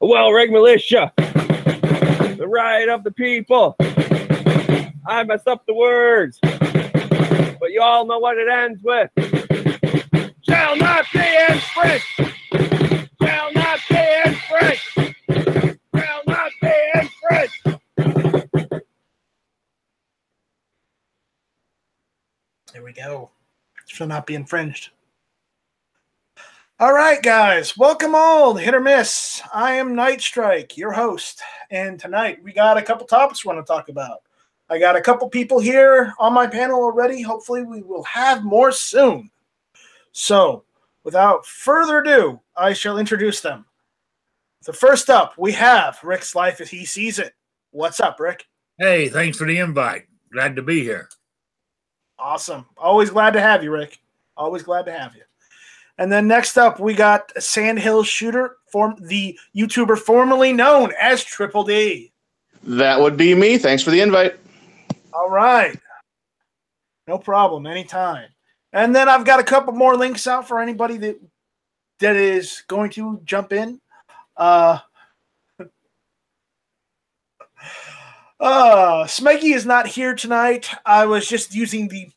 Well, Reg Militia, the riot of the people. I messed up the words, but you all know what it ends with. Shall not be infringed. Shall not be infringed. Shall not be infringed. There we go. Shall not be infringed. All right, guys. Welcome all to Hit or Miss. I am Night Strike, your host. And tonight we got a couple topics we want to talk about. I got a couple people here on my panel already. Hopefully we will have more soon. So, without further ado, I shall introduce them. So first up, we have Rick's Life as He Sees It. What's up, Rick? Hey, thanks for the invite. Glad to be here. Awesome. Always glad to have you, Rick. Always glad to have you. And then next up, we got Sandhill Shooter, the YouTuber formerly known as Triple D. That would be me. Thanks for the invite. All right. No problem. Anytime. And then I've got a couple more links out for anybody that is going to jump in. Smeggy is not here tonight. I was just using the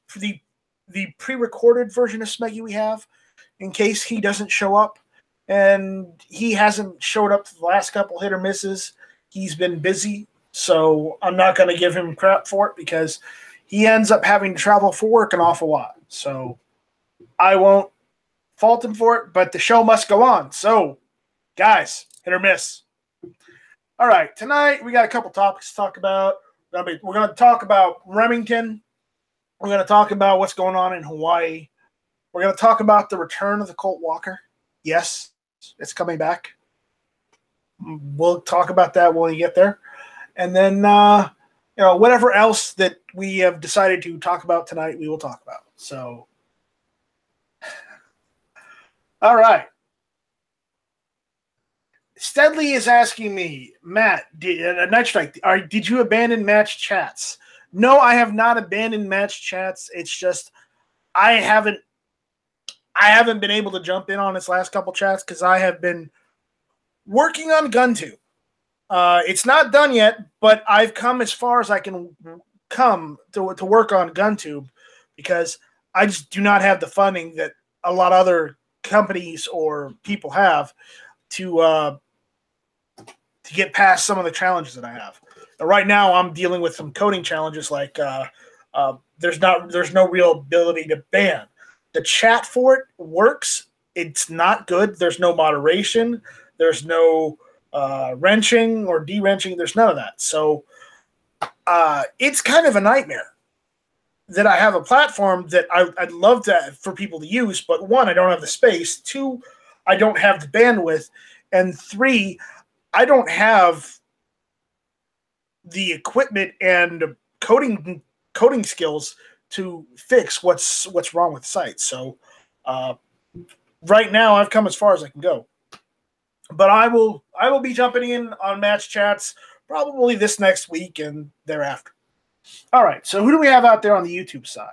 pre-recorded version of Smeggy we have in case he doesn't show up. And he hasn't showed up for the last couple hit or misses. He's been busy, so I'm not going to give him crap for it because he ends up having to travel for work an awful lot. So I won't fault him for it, but the show must go on. So, guys, hit or miss. All right, tonight we got a couple topics to talk about. We're going to talk about Remington. We're going to talk about what's going on in Hawaii. We're going to talk about the return of the Colt Walker. Yes, it's coming back. We'll talk about that when we get there. And then, whatever else that we have decided to talk about tonight, we will talk about. So, all right. Steadley is asking me, Matt, Night Strike, did you abandon match chats? No, I have not abandoned match chats. It's just I haven't been able to jump in on its last couple chats because I have been working on GunTube. It's not done yet, but I've come as far as I can come to work on GunTube because I just do not have the funding that a lot of other companies or people have to get past some of the challenges that I have. Right now, I'm dealing with some coding challenges like there's no real ability to ban. The chat for it works. It's not good. There's no moderation. There's no wrenching or de-wrenching. There's none of that. So it's kind of a nightmare that I have a platform that I'd love for people to use, but one, I don't have the space. Two, I don't have the bandwidth. And three, I don't have the equipment and coding skills to fix what's wrong with the site. So right now I've come as far as I can go. But I will be jumping in on match chats probably this next week and thereafter. All right, so who do we have out there on the YouTube side?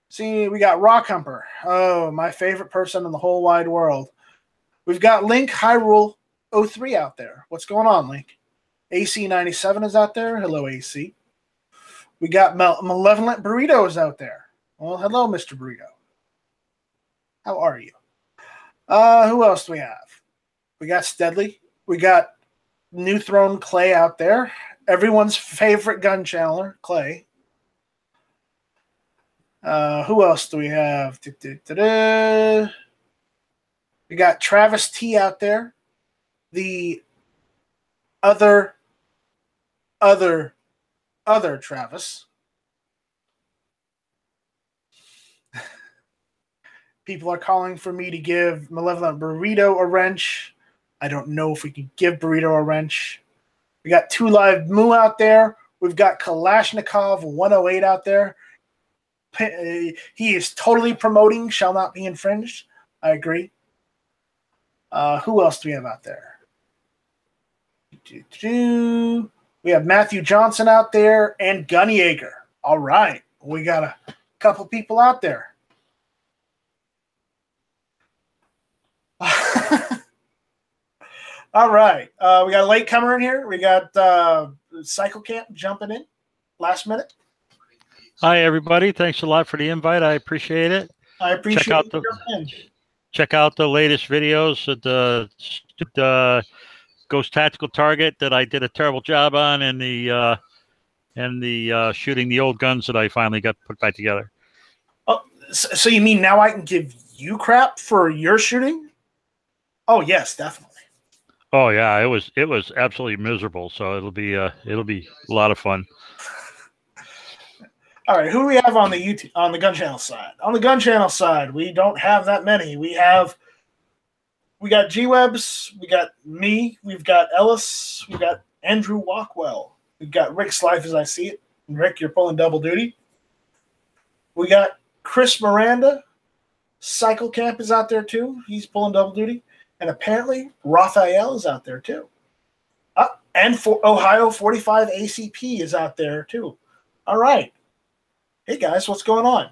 See, we got Rock Humper. Oh, my favorite person in the whole wide world. We've got Link Hyrule 03 out there. What's going on, Link? AC97 is out there. Hello, AC. We got Malevolent Burritos out there. Well, hello, Mr. Burrito. How are you? Who else do we have? We got Steadley. We got New Throne Clay out there. Everyone's favorite gun channeler, Clay. Who else do we have? We got Travis T out there. The other Travis. People are calling for me to give Malevolent Burrito a wrench. I don't know if we can give Burrito a wrench. We got 2 Live Moo out there. We've got Kalashnikov 108 out there. He is totally promoting shall not be infringed. I agree. Who else do we have out there? We have Matthew Johnson out there and Gun Yeager. All right. We got a couple people out there. All right. We got a latecomer in here. We got Cycle Camp jumping in last minute. Hi, everybody. Thanks a lot for the invite. I appreciate it. I appreciate check out the latest videos of the Ghost Tactical Target that I did a terrible job on, and the shooting the old guns that I finally got put back together. Oh, so you mean now I can give you crap for your shooting? Oh yes, definitely. Oh yeah, it was absolutely miserable. So it'll be a lot of fun. All right, who do we have on the Gun Channel side? On the Gun Channel side, we don't have that many. We got G-Webs, we got me, we've got Ellis, we've got Andrew Walkwell, we've got Rick's Life as I See It. And Rick, you're pulling double duty. We got Chris Miranda, Cycle Camp is out there too. He's pulling double duty. And apparently, Raphael is out there too. And for Ohio 45 ACP is out there too. All right. Hey, guys, what's going on?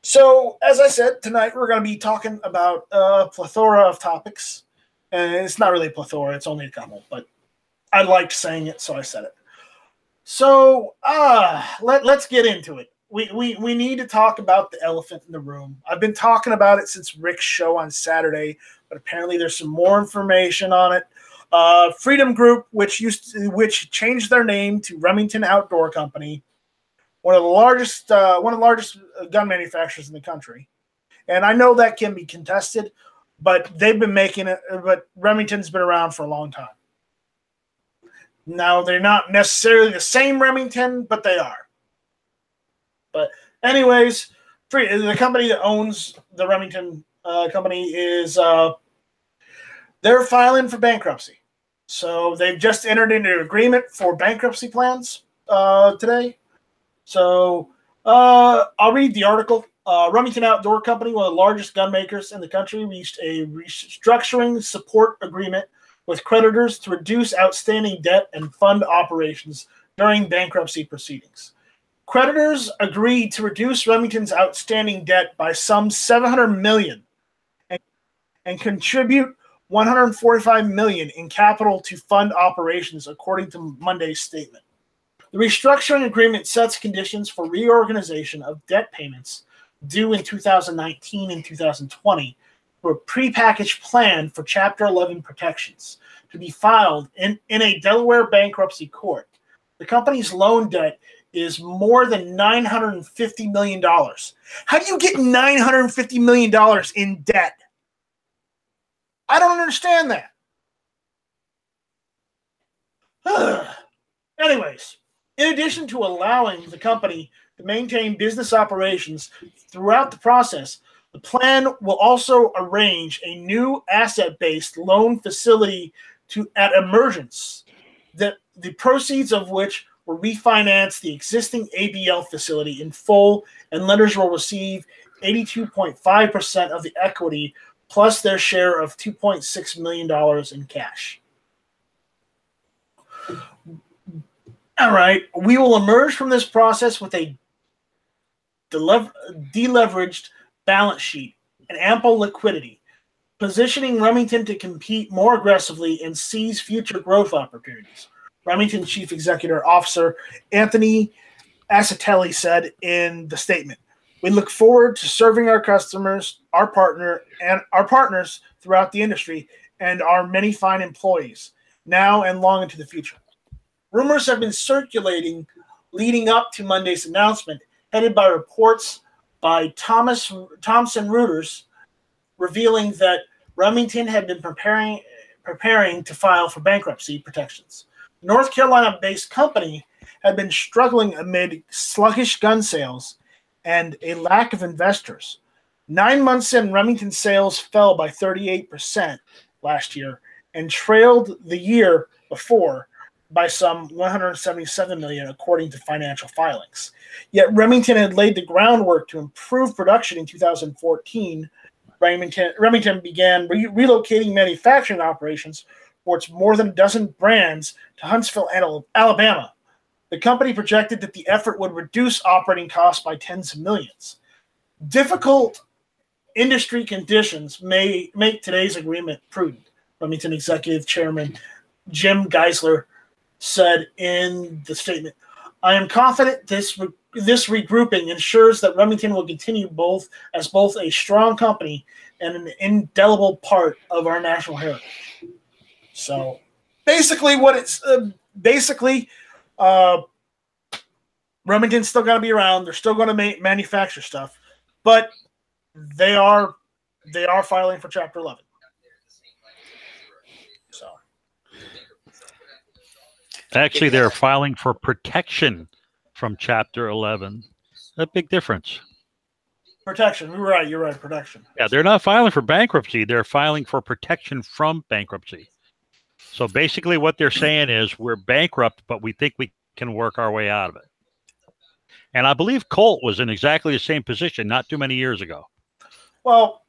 So, as I said, tonight we're going to be talking about a plethora of topics. And it's not really a plethora. It's only a couple. But I liked saying it, so I said it. So, let's get into it. We need to talk about the elephant in the room. I've been talking about it since Rick's show on Saturday, but apparently there's some more information on it. Freedom Group, which changed their name to Remington Outdoor Company, one of the largest gun manufacturers in the country. And I know that can be contested, but they've been making it. But Remington's been around for a long time. Now they're not necessarily the same Remington, but they are. But anyways, the company that owns the Remington company is they're filing for bankruptcy. So they've just entered into an agreement for bankruptcy plans today. So I'll read the article. Remington Outdoor Company, one of the largest gun makers in the country, reached a restructuring support agreement with creditors to reduce outstanding debt and fund operations during bankruptcy proceedings. Creditors agreed to reduce Remington's outstanding debt by some $700 million and contribute $145 million in capital to fund operations, according to Monday's statement. The restructuring agreement sets conditions for reorganization of debt payments due in 2019 and 2020 for a prepackaged plan for Chapter 11 protections to be filed in a Delaware bankruptcy court. The company's loan debt is more than $950 million. How do you get $950 million in debt? I don't understand that. Anyways, in addition to allowing the company to maintain business operations throughout the process, the plan will also arrange a new asset-based loan facility at emergence, that the proceeds of which will refinance the existing ABL facility in full, and lenders will receive 82.5% of the equity plus their share of $2.6 million in cash. All right, we will emerge from this process with a deleveraged balance sheet and ample liquidity, positioning Remington to compete more aggressively and seize future growth opportunities. Remington Chief Executive Officer Anthony Acitelli said in the statement, "We look forward to serving our customers, our partners throughout the industry, and our many fine employees, now and long into the future." Rumors have been circulating leading up to Monday's announcement, headed by reports by Thomson Reuters, revealing that Remington had been preparing to file for bankruptcy protections. The North Carolina-based company had been struggling amid sluggish gun sales and a lack of investors. 9 months in, Remington sales fell by 38% last year and trailed the year before by some 177 million, according to financial filings. Yet Remington had laid the groundwork to improve production in 2014. Remington began relocating manufacturing operations for its more than a dozen brands to Huntsville, Alabama. The company projected that the effort would reduce operating costs by tens of millions. Difficult industry conditions may make today's agreement prudent, Remington Executive Chairman Jim Geisler said in the statement. I am confident this regrouping ensures that Remington will continue as both a strong company and an indelible part of our national heritage. So basically Remington's still going to be around. They're still going to manufacture stuff, but they are filing for Chapter 11. So actually, they're filing for protection from Chapter 11. A big difference. Protection. You're right. Protection. Yeah, they're not filing for bankruptcy. They're filing for protection from bankruptcy. So basically what they're saying is we're bankrupt, but we think we can work our way out of it. And I believe Colt was in exactly the same position not too many years ago. Well,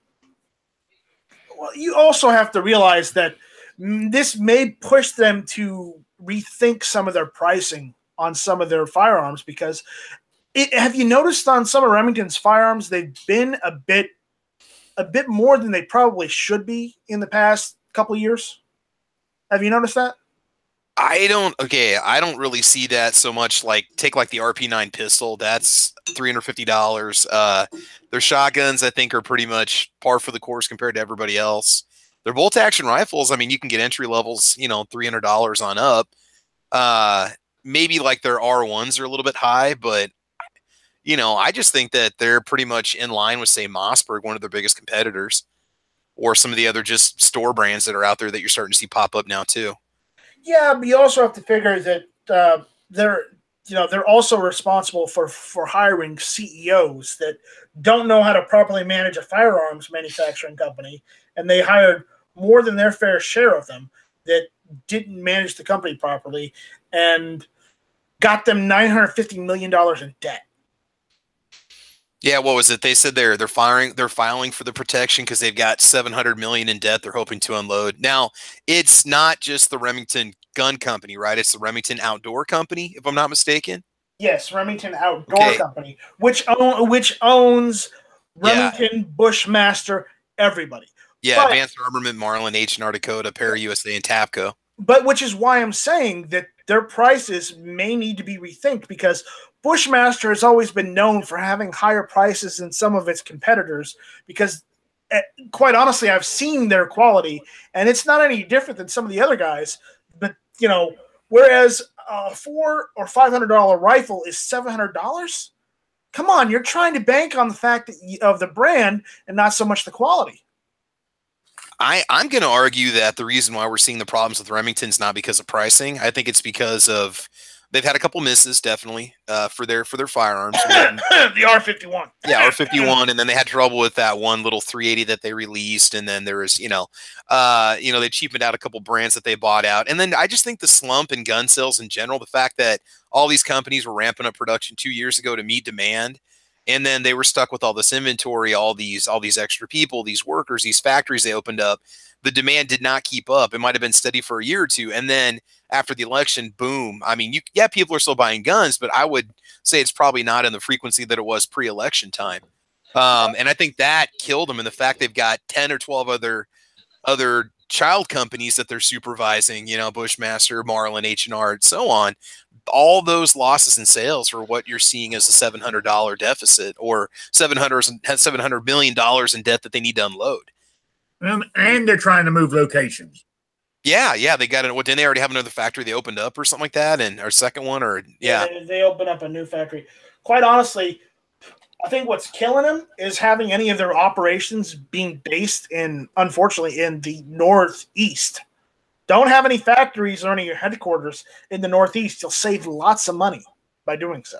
you also have to realize that this may push them to rethink some of their pricing on some of their firearms, because have you noticed on some of Remington's firearms, they've been a bit more than they probably should be in the past couple of years? Have you noticed that? I don't really see that so much. Like, take like the RP9 pistol, that's $350. Their shotguns, I think, are pretty much par for the course compared to everybody else. Their bolt action rifles, I mean, you can get entry levels, $300 on up. Maybe like their R1s are a little bit high, but I just think that they're pretty much in line with, say, Mossberg, one of their biggest competitors, or some of the other just store brands that are out there that you're starting to see pop up now too. Yeah, but you also have to figure that they're also responsible for hiring CEOs that don't know how to properly manage a firearms manufacturing company, and they hired more than their fair share of them that didn't manage the company properly and got them $950 million in debt. Yeah, what was it? They said they're filing for the protection because they've got $700 million in debt they're hoping to unload. Now, it's not just the Remington Gun Company, right? It's the Remington Outdoor Company, if I'm not mistaken. Yes, Remington Outdoor Company, which owns Remington, Bushmaster, everybody. Yeah, but Advanced Armament, Marlin, H&R Dakota, Para USA, and TAPCO. But which is why I'm saying that their prices may need to be rethinked, because Bushmaster has always been known for having higher prices than some of its competitors, because quite honestly, I've seen their quality and it's not any different than some of the other guys. But, whereas a $400 or $500 rifle is $700, come on, you're trying to bank on the fact of the brand and not so much the quality. I'm going to argue that the reason why we're seeing the problems with Remington's not because of pricing. I think it's because of they've had a couple misses, definitely, for their firearms. The R51. Yeah, R51, and then they had trouble with that one little 380 that they released, and then there was, they cheapened out a couple brands that they bought out, and then I just think the slump in gun sales in general, the fact that all these companies were ramping up production 2 years ago to meet demand. And then they were stuck with all this inventory, all these extra people, these workers, these factories they opened up. The demand did not keep up. It might have been steady for a year or two. And then after the election, boom. I mean, people are still buying guns, but I would say it's probably not in the frequency that it was pre-election time. And I think that killed them. And the fact they've got 10 or 12 other child companies that they're supervising, Bushmaster, Marlin, H&R, and so on. All those losses in sales are what you're seeing as a $700 deficit, or $700 million in debt that they need to unload. And they're trying to move locations. Yeah, they got it. What, didn't they already have another factory they opened up or something like that, and our second one, or they opened up a new factory. Quite honestly, I think what's killing them is having any of their operations being based unfortunately, in the Northeast. Don't have any factories or any headquarters in the Northeast. You'll save lots of money by doing so.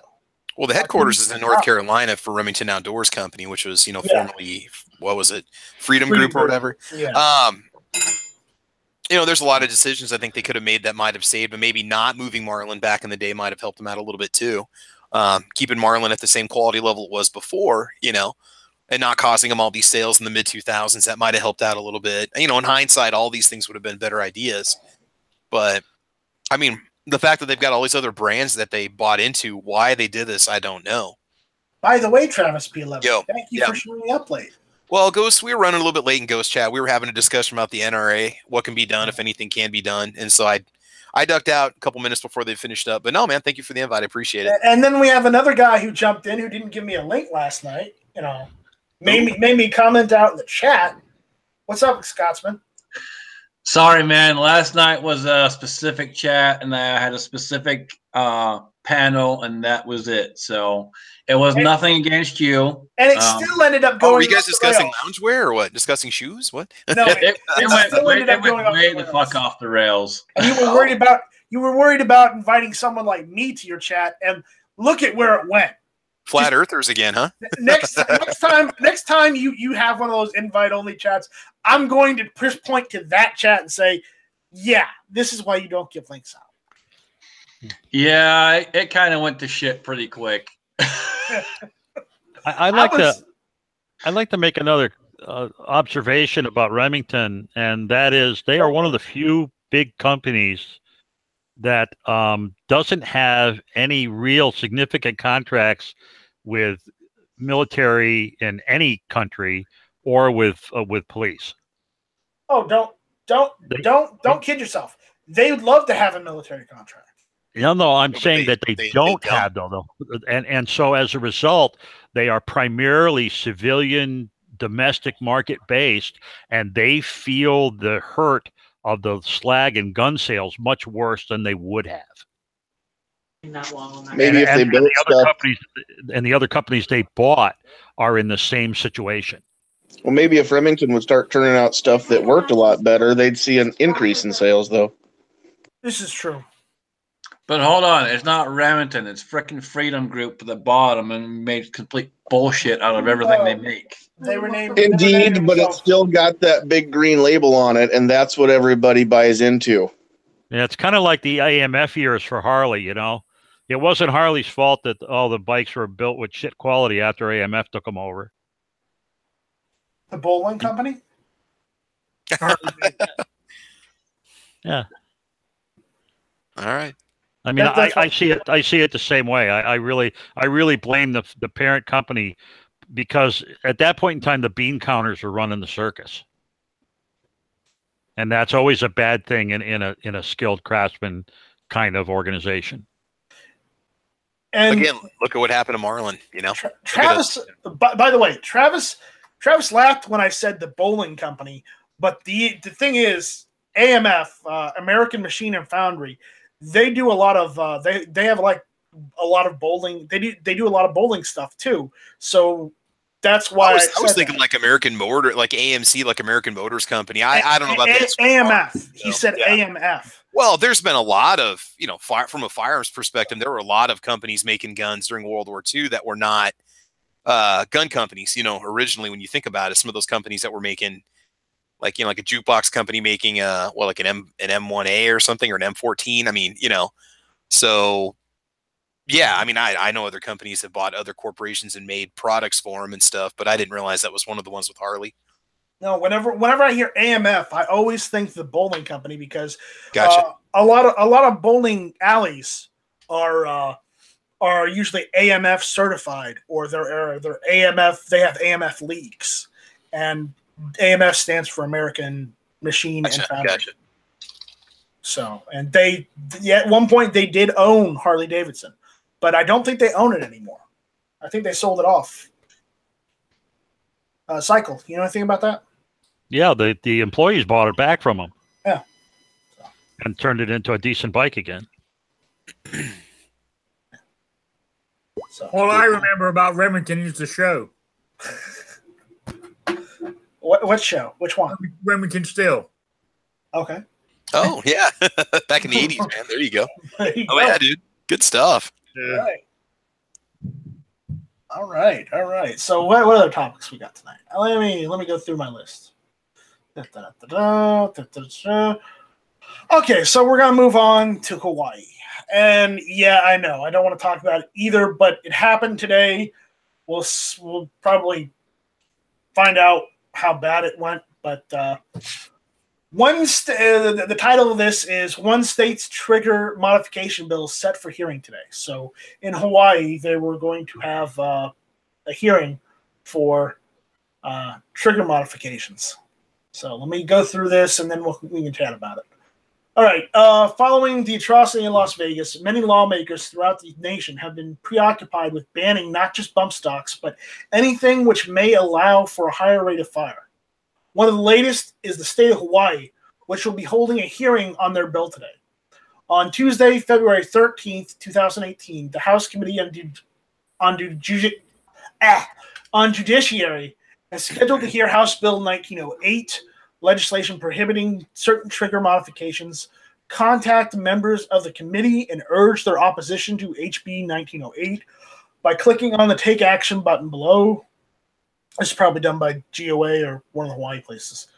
Well, the headquarters is in North Carolina for Remington Outdoors Company, which was, formerly, what was it, Freedom Group or whatever. Yeah. You know, there's a lot of decisions I think they could have made that might have saved, but maybe not moving Marlin back in the day might have helped them out a little bit too. Keeping Marlin at the same quality level it was before, you know, and not causing them all these sales in the mid 2000s, that might have helped out a little bit. You know, in hindsight, all these things would have been better ideas. But I mean, the fact that they've got all these other brands that they bought into, why they did this, I don't know. By the way, Travis P11, Yo, thank you yeah. for showing me up late. Well, Ghost, we were running a little bit late in Ghost Chat. We were having a discussion about the NRA, what can be done, if anything can be done. And so I ducked out a couple minutes before they finished up. But no, man, thank you for the invite. I appreciate it. And then we have another guy who jumped in who didn't give me a link last night. You know, made me comment out in the chat. What's up, Scotsman? Sorry, man. Last night was a specific chat, and I had a specific panel, and that was it. So it was nothing against you. And it still ended up going. Oh, were you guys discussing loungewear or what? Discussing shoes? What? No, it went way the fuck off the rails. And you were worried about inviting someone like me to your chat, and look at where it went. Flat Earthers again, huh? Next time you have one of those invite only chats, I'm going to point to that chat and say, yeah, this is why you don't give links out. Yeah, it kind of went to shit pretty quick. I'd like to make another observation about Remington, and that is they are one of the few big companies that doesn't have any real significant contracts with military in any country or with police. Oh, don't kid yourself. They would love to have a military contract. No, I'm saying that they don't have though. And so as a result, they are primarily civilian, domestic market based, and they feel the hurt of the slag and gun sales much worse than they would have. Maybe if they built stuff. The other companies they bought are in the same situation. Well, maybe if Remington would start turning out stuff that worked a lot better, they'd see an increase in sales, though. This is true. But hold on, it's not Remington. It's frickin' Freedom Group that bought them and made complete bullshit out of everything they make. They were named. Indeed, but it's still got that big green label on it, and that's what everybody buys into. Yeah, it's kind of like the AMF years for Harley, you know. It wasn't Harley's fault that all the bikes were built with shit quality after AMF took them over. The bowling company? Yeah. All right. I mean, I see it the same way. I really blame the parent company, because at that point in time the bean counters were running the circus. And that's always a bad thing in a skilled craftsman kind of organization. And again, look at what happened to Marlin, you know. Travis, by the way, Travis laughed when I said the bowling company, but the thing is, AMF, American Machine and Foundry, they do a lot of they have like a lot of bowling. They do a lot of bowling stuff too. So that's why I was thinking like American Motor, like AMC, like American Motors Company. I don't know about that. AMF. He said AMF. Well, there's been a lot of, you know, from a firearms perspective, there were a lot of companies making guns during World War II that were not gun companies. You know, originally when you think about it, some of those companies that were making, like, you know, like a jukebox company making like an M1A or something, or an M14. I mean, you know, so yeah, I mean, I know other companies that bought other corporations and made products for them and stuff, but I didn't realize that was one of the ones with Harley. No, whenever I hear AMF, I always think the bowling company, because gotcha. A lot of bowling alleys are usually AMF certified, or they're AMF. They have AMF leagues, and AMF stands for American Machine and Foundry. Gotcha. So, and at one point they did own Harley Davidson, but I don't think they own it anymore. I think they sold it off. Cycle, you know anything about that? Yeah, the employees bought it back from them. Yeah. And turned it into a decent bike again. So, all I remember about Remington is the show. What show? Which one? Remington Steel. Okay. Oh, yeah. Back in the 80s, man. There you go. Yeah, dude. Good stuff. Yeah. All right. So what other topics we got tonight? Let me go through my list. Okay, so we're going to move on to Hawaii. And yeah, I know, I don't want to talk about it either, but it happened today. We'll probably find out how bad it went, but the title of this is One State's Trigger Modification Bill set for hearing today. So in Hawaii, they were going to have a hearing for trigger modifications. So let me go through this, and then we can chat about it. All right. Following the atrocity in Las Vegas, many lawmakers throughout the nation have been preoccupied with banning not just bump stocks, but anything which may allow for a higher rate of fire. One of the latest is the state of Hawaii, which will be holding a hearing on their bill today. On Tuesday, February 13th, 2018, the House Committee on Judiciary has scheduled to hear House Bill 1908, legislation prohibiting certain trigger modifications. Contact members of the committee and urge their opposition to HB 1908 by clicking on the Take Action button below. This is probably done by GOA or one of the Hawaii places.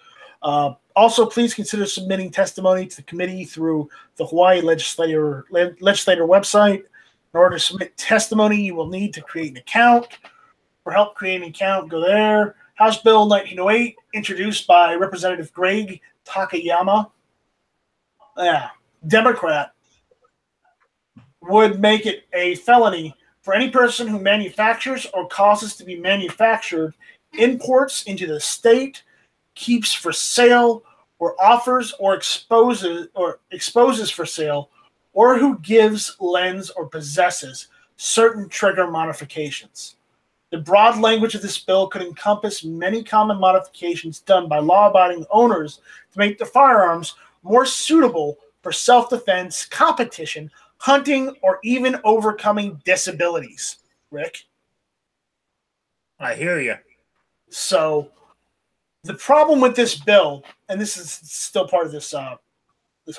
Also, please consider submitting testimony to the committee through the Hawaii legislator website. In order to submit testimony, you will need to create an account. For help creating an account, go there. House Bill 1908, introduced by Representative Greg Takayama, Democrat, would make it a felony for any person who manufactures or causes to be manufactured, imports into the state, keeps for sale, or offers or exposes for sale, or who gives, lends, or possesses certain trigger modifications. The broad language of this bill could encompass many common modifications done by law-abiding owners to make the firearms more suitable for self-defense, competition, hunting, or even overcoming disabilities. Rick? I hear you. So the problem with this bill, and this is still part of this article, the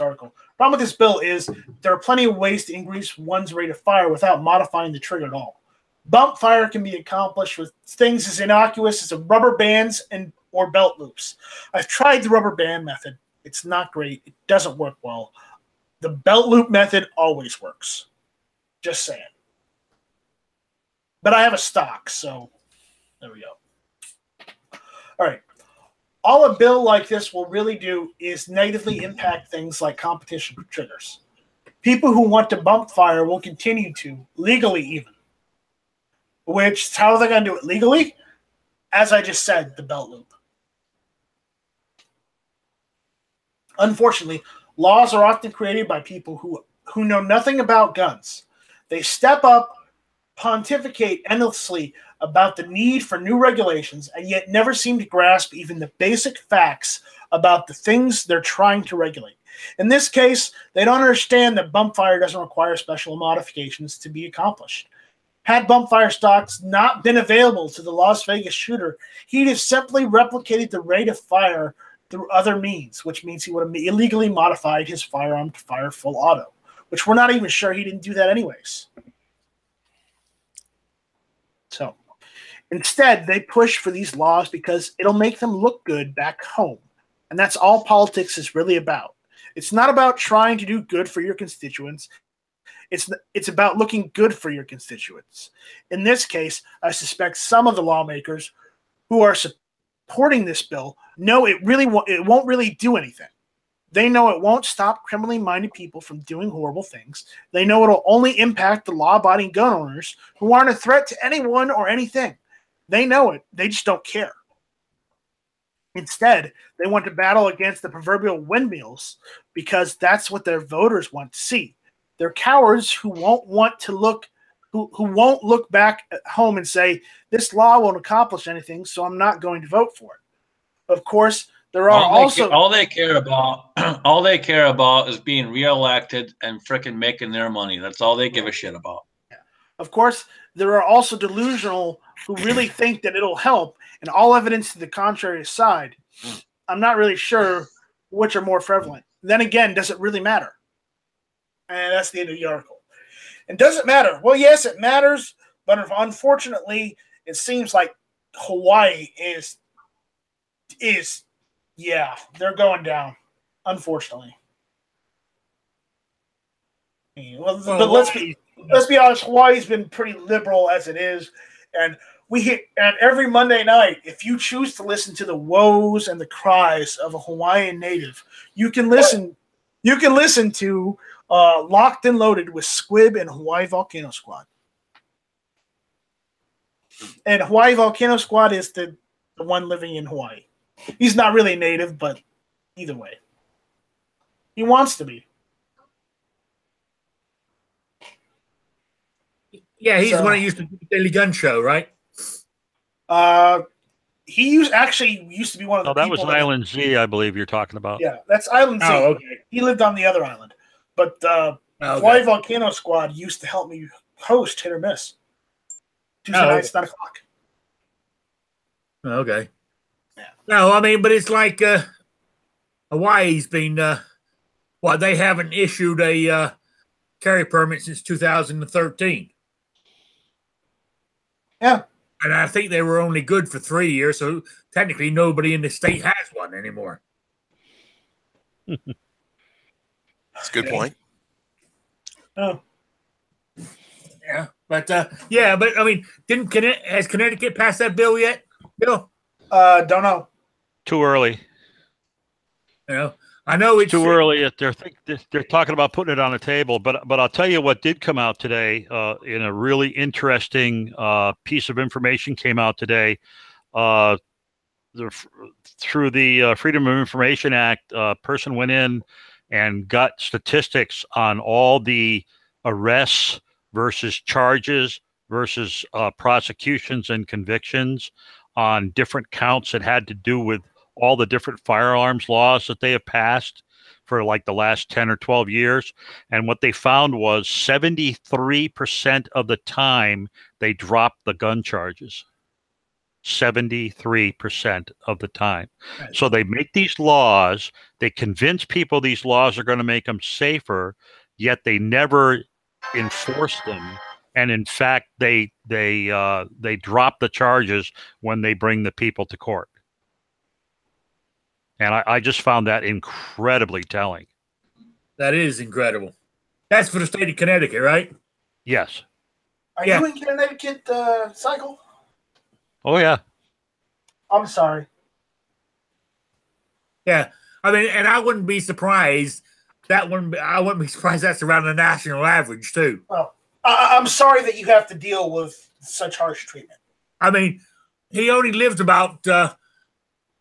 problem with this bill is there are plenty of ways to increase one's rate of fire without modifying the trigger at all. Bump fire can be accomplished with things as innocuous as rubber bands or belt loops. I've tried the rubber band method. It's not great. It doesn't work well. The belt loop method always works. Just saying. But I have a stock, so there we go. All right. All a bill like this will really do is negatively impact things like competition triggers. People who want to bump fire will continue to, legally even. Which, how are they going to do it legally? As I just said, the belt loop. Unfortunately, laws are often created by people who know nothing about guns. They step up, pontificate endlessly about the need for new regulations, and yet never seem to grasp even the basic facts about the things they're trying to regulate. In this case, they don't understand that bump fire doesn't require special modifications to be accomplished. Had bump fire stocks not been available to the Las Vegas shooter, he'd have simply replicated the rate of fire through other means, which means he would have illegally modified his firearm to fire full auto, which we're not even sure he didn't do that anyways. So instead, they push for these laws because it'll make them look good back home. And that's all politics is really about. It's not about trying to do good for your constituents. It's about looking good for your constituents. In this case, I suspect some of the lawmakers who are supporting this bill know it won't really do anything. They know it won't stop criminally minded people from doing horrible things. They know it'll only impact the law-abiding gun owners who aren't a threat to anyone or anything. They know it. They just don't care. Instead, they want to battle against the proverbial windmills because that's what their voters want to see. They're cowards who won't look back at home and say, this law won't accomplish anything, so I'm not going to vote for it. Of course, there are all they care about is being reelected and frickin' making their money. That's all they give a shit about. Of course, there are also delusional who really think that it'll help, and all evidence to the contrary aside, I'm not really sure which are more prevalent. Then again, does it really matter? And that's the end of the article. And does it matter? Well, yes, it matters, but unfortunately, it seems like Hawaii is they're going down, unfortunately. But let's be honest. Hawaii's been pretty liberal as it is, and every Monday night, if you choose to listen to the woes and the cries of a Hawaiian native, you can listen. You can listen to Locked and Loaded with Squib and Hawaii Volcano Squad. And Hawaii Volcano Squad is the one living in Hawaii. He's not really a native, but either way, he wants to be. Yeah, he's the one that used to do the Daily Gun Show, right? He used to be one of the. Oh, that was Island Z, I believe you're talking about. Yeah, that's Island Z. Oh, okay. He lived on the other island, but Hawaii Volcano Squad used to help me host Hit or Miss. Tuesday nights, 9 o'clock. Okay. Yeah. No, I mean, but it's like Hawaii's been they haven't issued a carry permit since 2013. Yeah. And I think they were only good for 3 years, so technically nobody in the state has one anymore. That's a good point. Oh. Yeah, but I mean, has Connecticut passed that bill yet? Bill? Don't know. Too early. You know, I know it's Too early. They're talking about putting it on the table, but I'll tell you what did come out today in a really interesting piece of information came out today. Through the Freedom of Information Act, a person went in and got statistics on all the arrests versus charges versus prosecutions and convictions on different counts that had to do with all the different firearms laws that they have passed for like the last 10 or 12 years. And what they found was 73% of the time they dropped the gun charges. 73% of the time. Right. So they make these laws, they convince people these laws are going to make them safer, yet they never enforce them. And in fact, they drop the charges when they bring the people to court. And I just found that incredibly telling. That is incredible. That's for the state of Connecticut, right? Yes. Are you in Connecticut, Cycle? Oh, yeah. I'm sorry. Yeah. I mean, and I wouldn't be surprised I wouldn't be surprised that's around the national average too. Well, I'm sorry that you have to deal with such harsh treatment. I mean, he only lives about an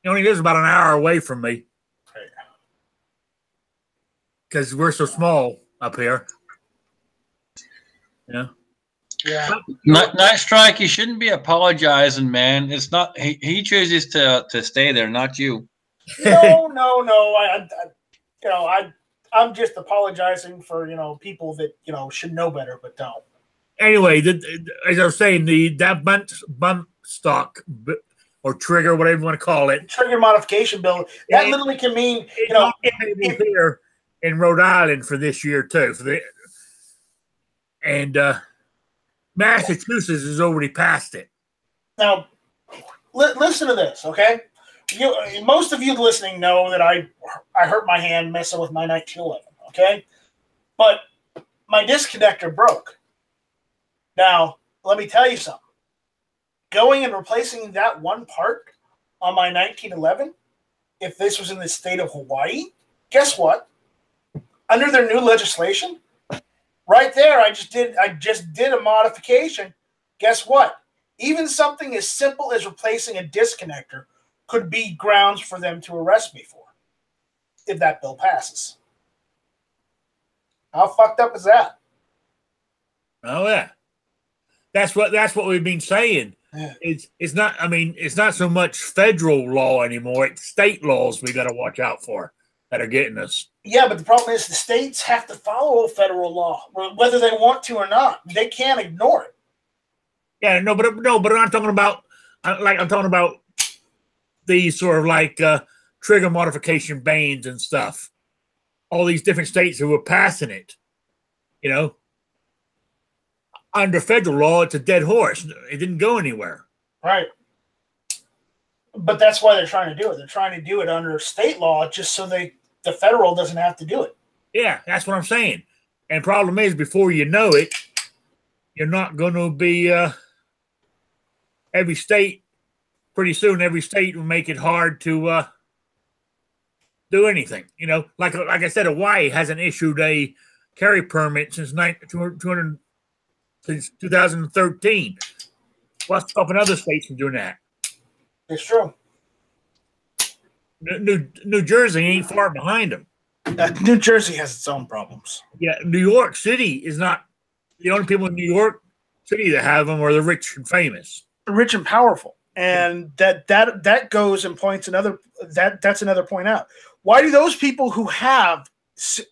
hour away from me. Because we're so small up here. Yeah. Yeah. Night Strike, you shouldn't be apologizing, man. It's not he chooses to stay there, not you. No. I'm just apologizing for people that should know better but don't. Anyway, as I was saying, that bump stock or trigger, whatever you want to call it, trigger modification bill, that literally can mean here in Rhode Island for this year too. And Massachusetts has already passed it. Now, listen to this, okay? Most of you listening know that I hurt my hand messing with my 1911, okay? But my disconnector broke. Now, let me tell you something. Going and replacing that one part on my 1911, if this was in the state of Hawaii, guess what? Under their new legislation, right there, I just did a modification. Guess what? Even something as simple as replacing a disconnector could be grounds for them to arrest me for if that bill passes. How fucked up is that? Oh yeah, that's what we've been saying. Yeah. It's not so much federal law anymore. It's state laws we got to watch out for that are getting us. Yeah, but the problem is the states have to follow federal law, whether they want to or not. They can't ignore it. Yeah, but I'm talking about these sort of like trigger modification bans and stuff. All these different states who were passing it, under federal law, it's a dead horse. It didn't go anywhere. Right. But that's why they're trying to do it. They're trying to do it under state law just so the federal doesn't have to do it. Yeah, that's what I'm saying. And problem is, before you know it, you're not going to be every state. Pretty soon, every state will make it hard to do anything. You know, like I said, Hawaii hasn't issued a carry permit since 2013. What's stopping other states from doing that? It's true. New Jersey ain't far behind them. New Jersey has its own problems. Yeah, New York City is not the only people in New York City that have them are the rich and famous, rich and powerful, and that goes and points another that's another point out. Why do those people who have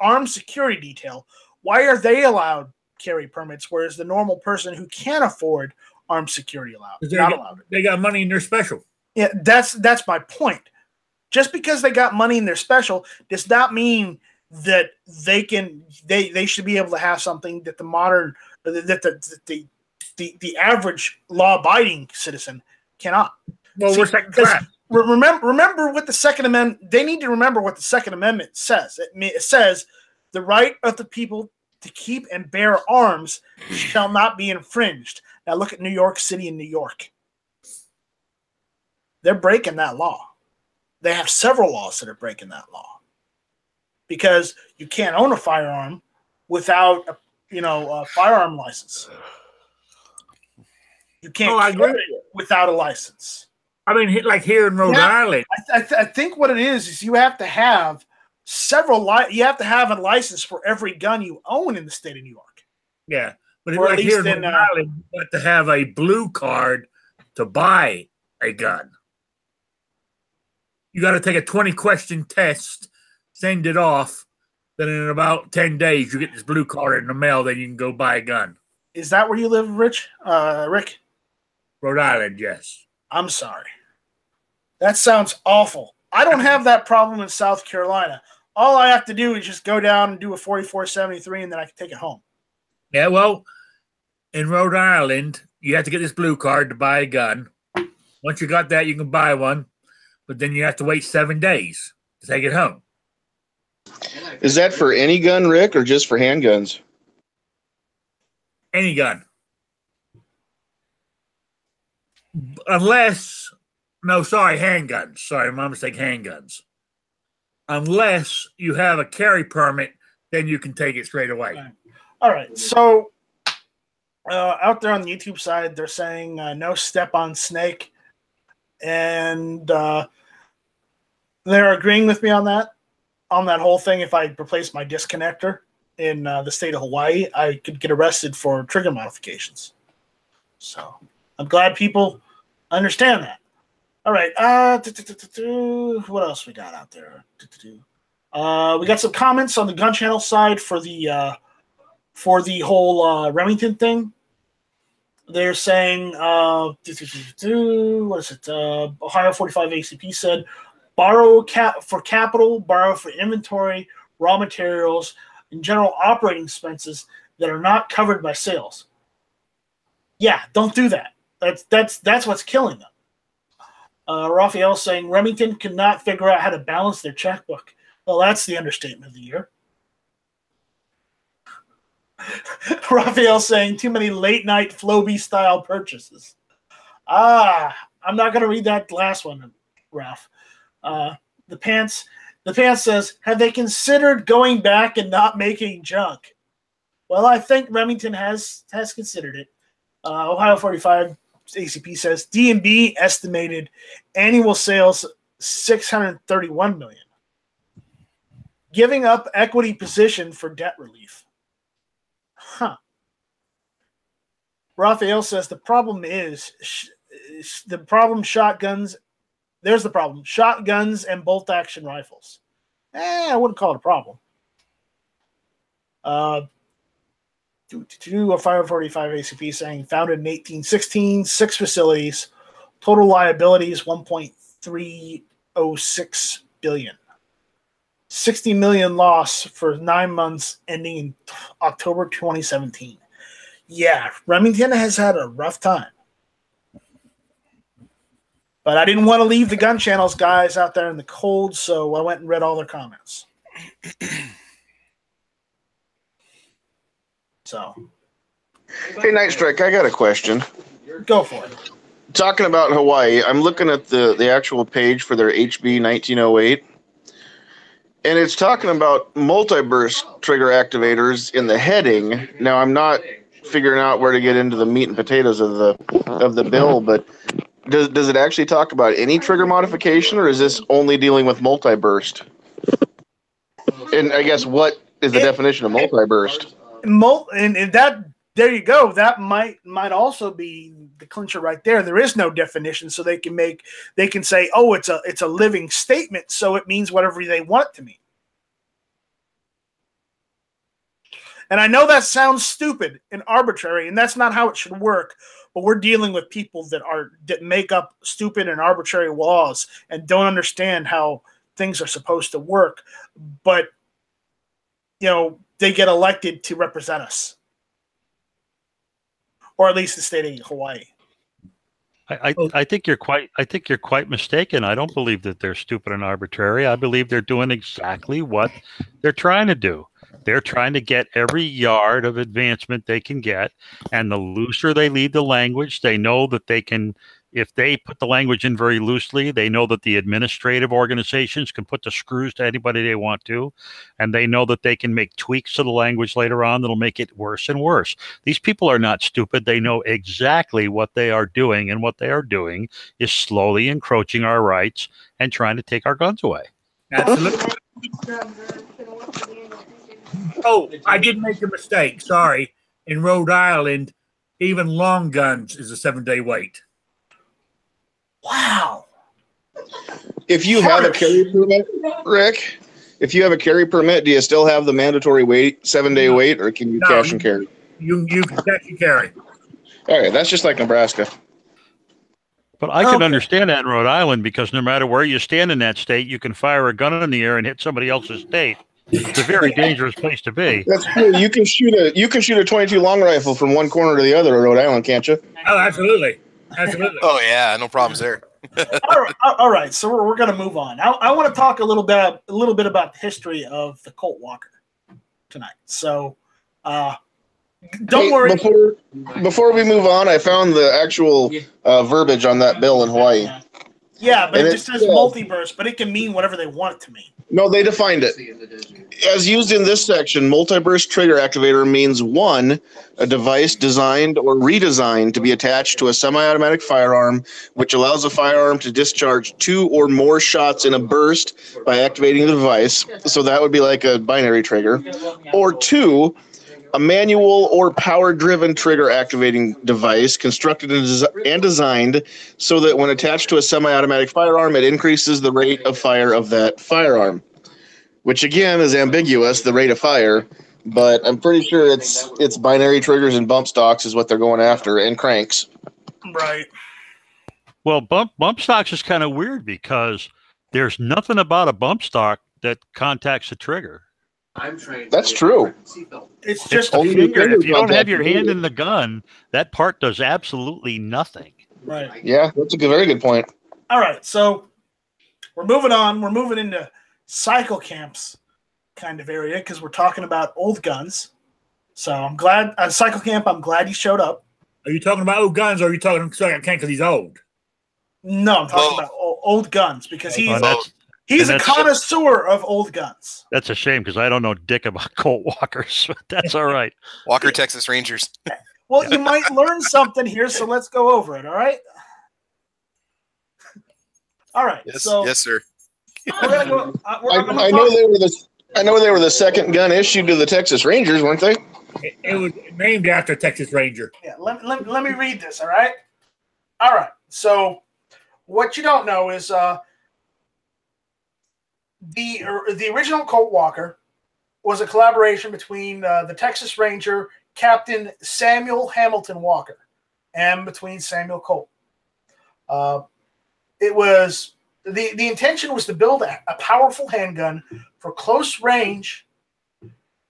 armed security detail? Why are they allowed carry permits, whereas the normal person who can't afford armed security not allowed? They got money in their special. Yeah, that's my point. Just because they got money in their special does not mean that they should be able to have something that the average law-abiding citizen cannot. Well, we're second class. Remember what the Second Amendment. They need to remember what the Second Amendment says. It says the right of the people to keep and bear arms shall not be infringed. Now look at New York City and New York. They're breaking that law. They have several laws that are breaking that law because you can't own a firearm without a firearm license. You can't carry it without a license. I mean, like here in Rhode Island. I think what it is you have to have you have to have a license for every gun you own in the state of New York. Yeah, but like here in Rhode Island, you have to have a blue card to buy a gun. You got to take a 20-question test, send it off. Then in about 10 days, you get this blue card in the mail. Then you can go buy a gun. Is that where you live, Rick? Rhode Island, yes. I'm sorry. That sounds awful. I don't have that problem in South Carolina. All I have to do is just go down and do a 4473, and then I can take it home. Yeah, well, in Rhode Island, you have to get this blue card to buy a gun. Once you got that, you can buy one. But then you have to wait 7 days to take it home. Is that for any gun, Rick, or just for handguns? Any gun. Unless, no, sorry, handguns. Sorry, my mistake, handguns. Unless you have a carry permit, then you can take it straight away. All right. So out there on the YouTube side, they're saying no step on snake. And they're agreeing with me on that whole thing. If I replace my disconnector in the state of Hawaii, I could get arrested for trigger modifications. So I'm glad people understand that. All right. What else we got out there? We got some comments on the gun channel side for the whole Remington thing. They're saying, what is it? Ohio 45 ACP said, borrow for capital, borrow for inventory, raw materials, and general operating expenses that are not covered by sales. Yeah, don't do that. That's what's killing them. Raphael saying Remington could not figure out how to balance their checkbook. Well, that's the understatement of the year. Raphael saying too many late night Floby style purchases. I'm not going to read that last one, Ralph. The pants says, have they considered going back and not making junk? Well, I think Remington has considered it. Ohio 45 ACP says D&B estimated annual sales 631 million. Giving up equity position for debt relief. Huh. Raphael says the problem is shotguns. There's the problem. Shotguns and bolt action rifles. I wouldn't call it a problem. A 545 ACP saying founded in 1816, 6 facilities, total liabilities 1.306 billion. 60 million loss for 9 months ending in October 2017. Yeah, Remington has had a rough time. But I didn't want to leave the gun channels guys out there in the cold, so I went and read all their comments. So, Hey, Night Strike, I got a question. go for it. Talking about Hawaii, I'm looking at the actual page for their HB 1908, and it's talking about multi-burst trigger activators in the heading. Now, I'm not figuring out where to get into the meat and potatoes of the bill, but does it actually talk about any trigger modification, or is this only dealing with multi-burst? And I guess what is the definition of multi-burst? And that, there you go. That might also be the clincher right there. There is no definition, so they can say, oh, it's a living statement, so it means whatever they want it to mean. And I know that sounds stupid and arbitrary, and that's not how it should work. But we're dealing with people that make up stupid and arbitrary laws and don't understand how things are supposed to work. But they get elected to represent us, or at least the state of Hawaii. I think you're quite mistaken. I don't believe that they're stupid and arbitrary. I believe they're doing exactly what they're trying to do. They're trying to get every yard of advancement they can get, and the looser they leave the language, they know that they can. If they put the language in very loosely, they know that the administrative organizations can put the screws to anybody they want to, and they know that they can make tweaks to the language later on that'll make it worse and worse. These people are not stupid. They know exactly what they are doing, and what they are doing is slowly encroaching our rights and trying to take our guns away. Absolutely. Oh, I did make a mistake. Sorry. In Rhode Island, even long guns is a 7-day wait. Wow. If you have a carry permit, Rick, do you still have the mandatory 7-day wait, or can you cash and carry? You can cash and carry. All right, that's just like Nebraska. But I can understand that in Rhode Island, because no matter where you stand in that state, you can fire a gun in the air and hit somebody else's state. It's a very dangerous place to be. That's true. You can shoot a 22 long rifle from one corner to the other of Rhode Island, can't you? Oh, absolutely. Absolutely. Oh yeah, no problems there. All right, so we're going to move on. I want to talk a little bit about the history of the Colt Walker tonight. So, don't worry. Before we move on, I found the actual verbiage on that bill in Hawaii. Yeah, but it just says multi-burst, but it can mean whatever they want it to mean. No, they defined it. As used in this section, multi-burst trigger activator means 1, a device designed or redesigned to be attached to a semi-automatic firearm, which allows the firearm to discharge 2 or more shots in a burst by activating the device. So that would be like a binary trigger. Or 2, a manual or power-driven trigger activating device constructed and designed so that when attached to a semi-automatic firearm, it increases the rate of fire of that firearm, which again is ambiguous, the rate of fire, but I'm pretty sure it's binary triggers and bump stocks is what they're going after, and cranks. Right. Well, bump stocks is kind of weird, because there's nothing about a bump stock that contacts the trigger. That's true. It's just a finger. If you don't have your hand in the gun, that part does absolutely nothing. Right. Yeah, that's a very good point. All right, so we're moving on. We're moving into cycle camps kind of area, because we're talking about old guns. So I'm glad, cycle camp, I'm glad you showed up. Are you talking about old guns, or are you talking cycle camp because he's old? No, I'm talking about old guns, because he's a that's connoisseur of old guns. That's a shame, because I don't know dick about Colt Walkers, but that's all right. Walker Texas Rangers. Well, you might learn something here, so let's go over it, all right? All right. Yes, so yes, sir. We're gonna go. I know they were the second gun issued to the Texas Rangers, weren't they? It was named after Texas Ranger. Yeah. Let me read this. All right. All right. So what you don't know is the original Colt Walker was a collaboration between the Texas Ranger Captain Samuel Hamilton Walker and between Samuel Colt. It was the intention was to build a powerful handgun for close range,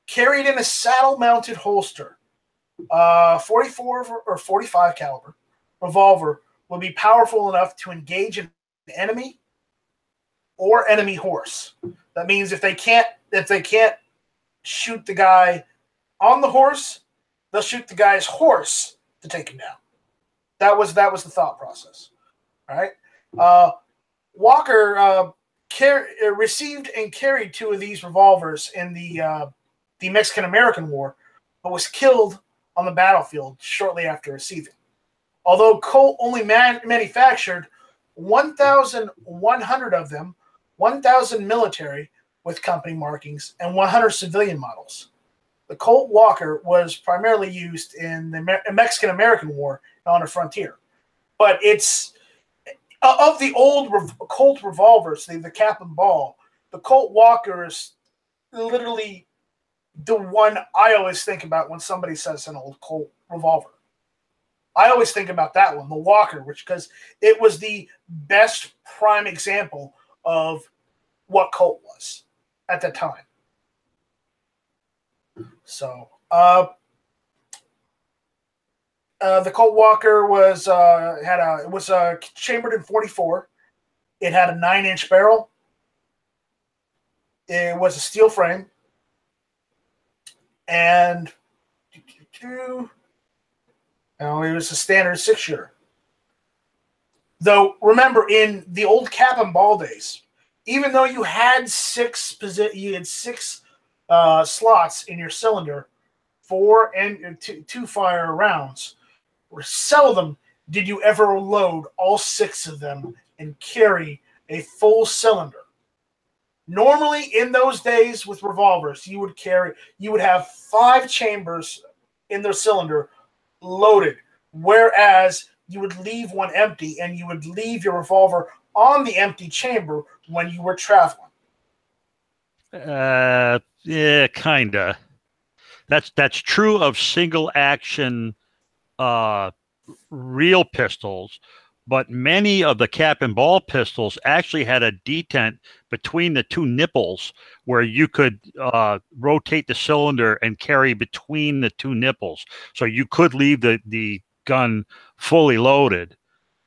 carried in a saddle-mounted holster. 44 or 45 caliber revolver will be powerful enough to engage an enemy or enemy horse. That means if they can't shoot the guy on the horse, they'll shoot the guy's horse to take him down. That was the thought process. All right. Walker received and carried 2 of these revolvers in the Mexican-American War, but was killed on the battlefield shortly after receiving. Although Colt only manufactured 1,100 of them, 1,000 military with company markings, and 100 civilian models. The Colt Walker was primarily used in the Mexican-American War on the frontier. But it's of the old Colt revolvers, the cap and ball, the Colt Walker is literally the one I always think about when somebody says an old Colt revolver. I always think about that one, the Walker, because it was the best prime example of what Colt was at that time. So, the Colt Walker was chambered in .44. It had a 9-inch barrel. It was a steel frame, and it was a standard 6-shooter. Though, remember, in the old cap and ball days, even though you had six slots in your cylinder, 4 and 2 fire rounds, or seldom did you ever load all 6 of them and carry a full cylinder. Normally, in those days with revolvers, you would have 5 chambers in their cylinder loaded, whereas you would leave one empty, and you would leave your revolver on the empty chamber when you were traveling. Yeah, kinda. That's true of single action real pistols, but many of the cap and ball pistols actually had a detent between the 2 nipples where you could rotate the cylinder and carry between the 2 nipples. So you could leave the gun fully loaded,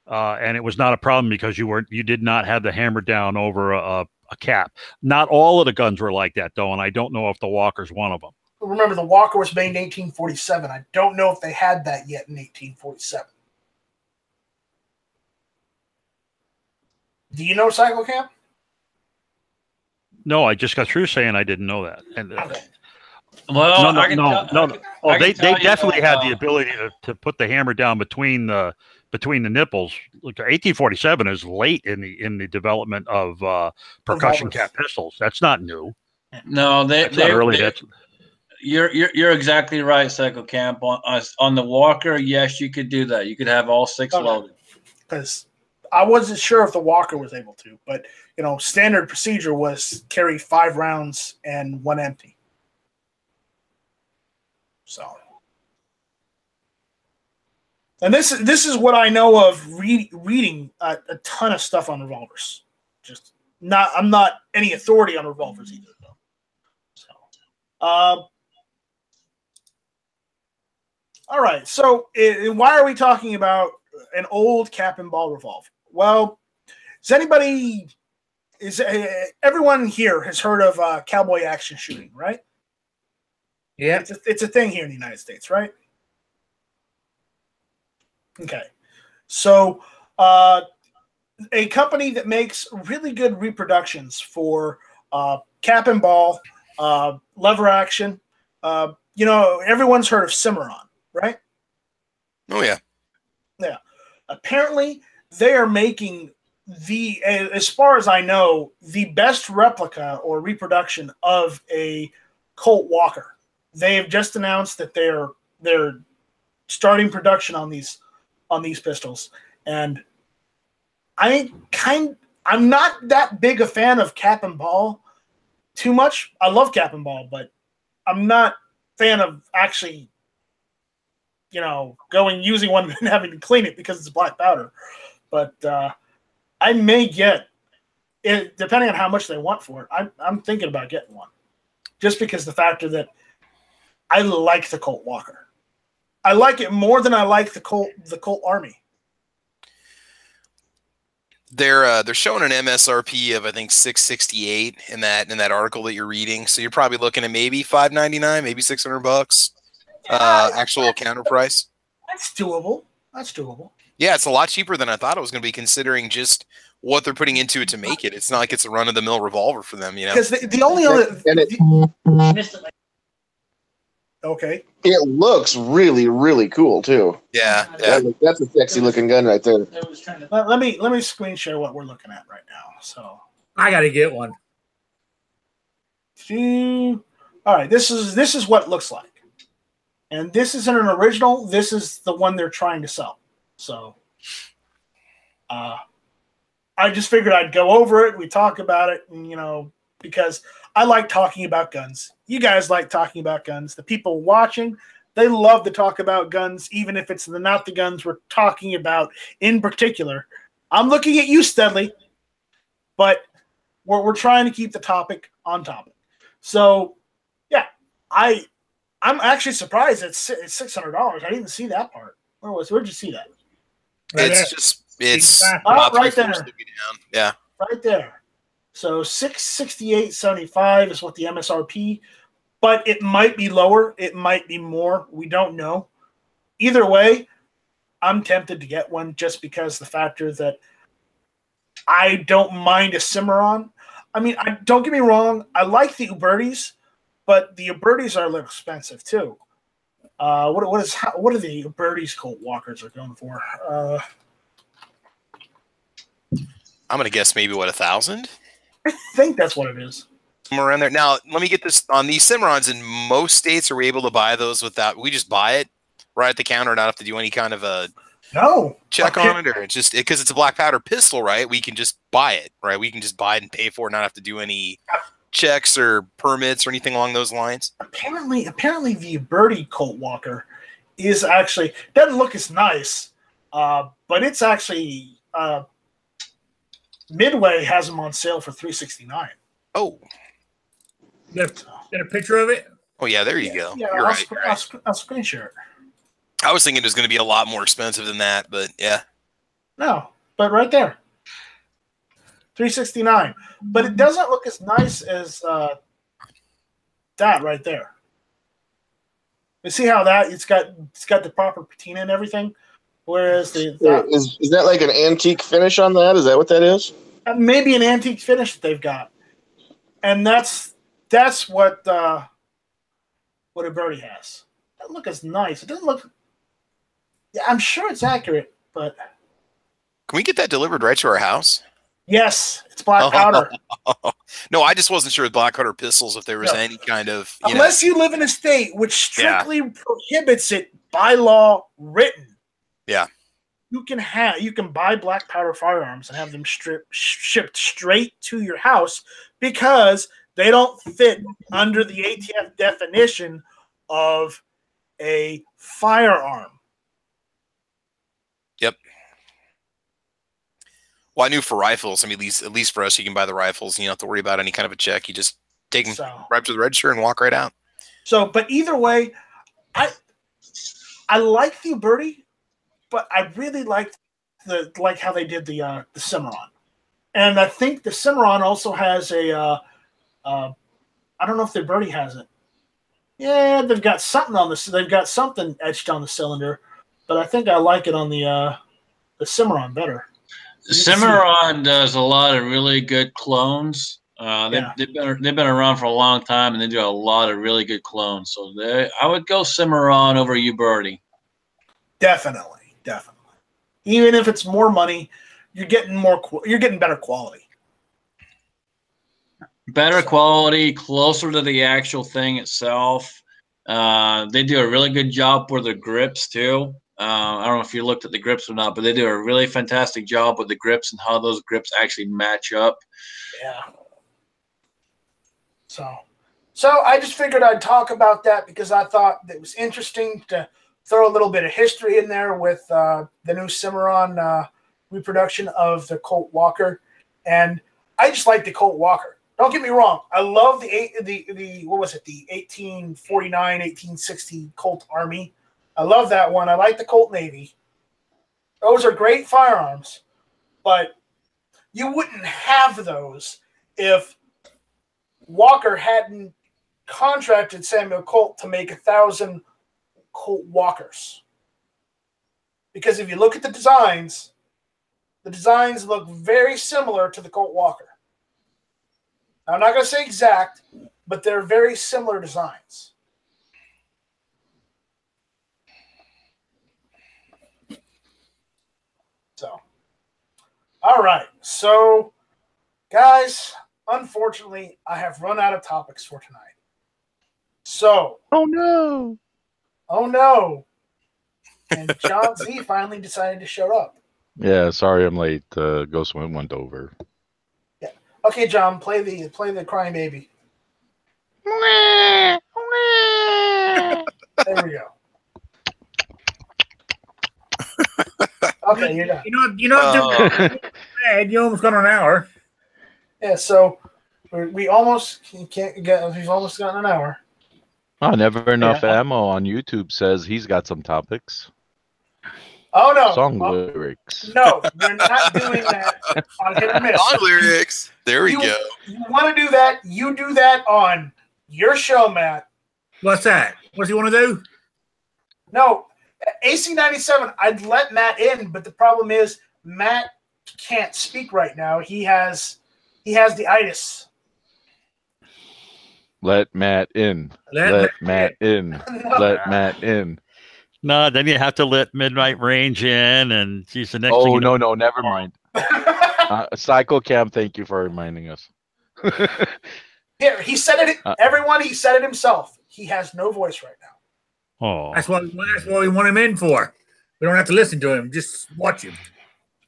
and it was not a problem because you did not have the hammer down over a cap. Not all of the guns were like that, though, and I don't know if the Walker's one of them. Remember, the Walker was made in 1847. I don't know if they had that yet in 1847. Do you know Cycle Camp? No, I just got through saying I didn't know that. And Okay. Well, no. Oh, they definitely had the ability to put the hammer down between the nipples. Look, 1847 is late in the development of percussion cap pistols. That's not new. No, you're exactly right, Cycle Camp. On the Walker, yes, you could do that. You could have all 6 loaded. Because I wasn't sure if the Walker was able to, but standard procedure was carry 5 rounds and 1 empty. So, and this is what I know of reading a ton of stuff on revolvers. I'm not any authority on revolvers either, though. So, all right. So, why are we talking about an old cap and ball revolver? Well, everyone here has heard of cowboy action shooting, right? Yeah. It's a thing here in the United States, right? Okay. So, a company that makes really good reproductions for cap and ball, lever action. Everyone's heard of Cimarron, right? Oh, yeah. Yeah. Apparently, they are making as far as I know, the best replica or reproduction of a Colt Walker. They have just announced that they're starting production on these pistols, and I'm not that big a fan of cap and ball too much. I love cap and ball, but I'm not a fan of actually, using one and having to clean it because it's black powder. But I may get it, depending on how much they want for it. I'm thinking about getting one, just because the factor that I like the Colt Walker. I like it more than I like the Colt Army. They're showing an MSRP of I think $668 in that article that you're reading. So you're probably looking at maybe $599, maybe $600. actual counter price. That's doable. That's doable. Yeah, it's a lot cheaper than I thought it was going to be, considering just what they're putting into it to make it. It's not like it's a run-of-the-mill revolver for them, you know. Because the only other okay, it looks really, really cool too. Yeah. That's a sexy looking gun right there. let me screen share what we're looking at right now. So I got to get one. All right, this is what it looks like, and this isn't an original. This is the one they're trying to sell. So, I just figured I'd go over it. We talk about it, and because I like talking about guns. You guys like talking about guns. The people watching, they love to talk about guns, even if it's not the guns we're talking about in particular. I'm looking at you, Studley, but we're trying to keep the topic on topic. So, yeah, I'm actually surprised it's $600. I didn't even see that part. Where'd you see that? It's right there. Yeah, right there. So $668.75 is what the MSRP, but it might be lower, it might be more. We don't know. Either way, I'm tempted to get one just because the factor that I don't mind a Cimarron. I mean, don't get me wrong. I like the Ubertis, but the Ubertis are a little expensive too. What are the Ubertis Colt Walkers are going for? I'm gonna guess maybe 1,000. I think that's what it is. Somewhere around there. Now, let me get this on these Cimarrons. In most states, are we able to buy those without? We just buy it right at the counter, not have to do any kind of a check on it, or it's just because it's a black powder pistol, right? We can just buy it, right? We can just buy it and pay for it, not have to do any checks or permits or anything along those lines. Apparently, the Uberti Colt Walker is actually doesn't look as nice, but it's actually. Midway has them on sale for $369. Oh, Got a picture of it? Oh yeah, there you go. Yeah, You're right. I'll screen share it. I was thinking it was going to be a lot more expensive than that, but yeah. No, but right there, $369. But it doesn't look as nice as that right there. You see how it's got the proper patina and everything. Whereas is that like an antique finish on that? Is that what that is? Maybe an antique finish that they've got, and that's what a Birdie has. It doesn't look as nice. It doesn't look. Yeah, I'm sure it's accurate, but can we get that delivered right to our house? Yes, it's black powder. No, I just wasn't sure with black powder pistols if there was any kind of unless you live in a state which strictly prohibits it by law written. Yeah, you can buy black powder firearms and have them shipped straight to your house because they don't fit under the ATF definition of a firearm. Yep. Well, I knew for rifles, I mean, at least for us, you can buy the rifles. You don't have to worry about any kind of a check. You just take them right to the register and walk right out. So, but either way, I like the Uberti. But I really like how they did the Cimarron, and I think the Cimarron also has I don't know if the Birdie has it. Yeah, they've got something on this. They've got something etched on the cylinder, but I think I like it on the Cimarron better. The Cimarron does a lot of really good clones. They've been around for a long time, and they do a lot of really good clones. So I would go Cimarron over Uberti. Definitely. Even if it's more money, you're getting better quality. Better quality, closer to the actual thing itself. They do a really good job with their grips too. I don't know if you looked at the grips or not, but they do a really fantastic job with the grips and how those grips actually match up. Yeah. So I just figured I'd talk about that because I thought it was interesting to throw a little bit of history in there with the new Cimarron reproduction of the Colt Walker, and I just like the Colt Walker. Don't get me wrong. I love the what was it, the 1849, 1860 Colt Army. I love that one. I like the Colt Navy. Those are great firearms, but you wouldn't have those if Walker hadn't contracted Samuel Colt to make 1,000 Colt Walkers. Because if you look at the designs look very similar to the Colt Walker. Now, I'm not going to say exact, but they're very similar designs. So, all right. So, guys, unfortunately, I have run out of topics for tonight. So. Oh, no. Oh, no. And John Z finally decided to show up. Yeah, sorry I'm late. Ghost went over. Yeah. Okay, John, play the crying baby. There we go. Okay, you're done. You're not doing bad. You almost got an hour. Yeah, so we almost can't get. We've almost gotten an hour. Oh, Never Enough Ammo on YouTube says he's got some topics. Oh no! Song lyrics. No, we're not doing that on Hit or Miss. Song lyrics. There we go. You want to do that? You do that on your show, Matt. What's that? What does he want to do? No, AC97. I'd let Matt in, but the problem is Matt can't speak right now. He has the itis. Let Matt in. Let Matt in. No. Let Matt in. No, then you have to let Midnight Range in, and geez, the next thing Oh, you know, no, never mind. Psycho Cam, thank you for reminding us. Here, he said it. Everyone, he said it himself. He has no voice right now. oh, That's what we want him in for. We don't have to listen to him. Just watch him.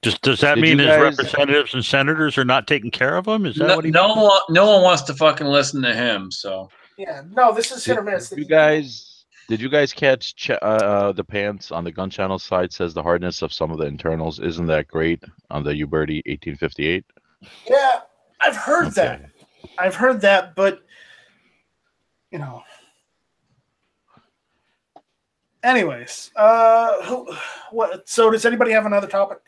does that Did mean you his guys- representatives and senators are not taking care of him? Is that No, what he? no one wants to fucking listen to him. So Yeah, no, this is hit or miss. Did you guys catch the pants on the gun channel side says the hardness of some of the internals isn't that great on the Uberti 1858? Yeah, I've heard that. I've heard that, but you know. Anyways, what? So, does anybody have another topic?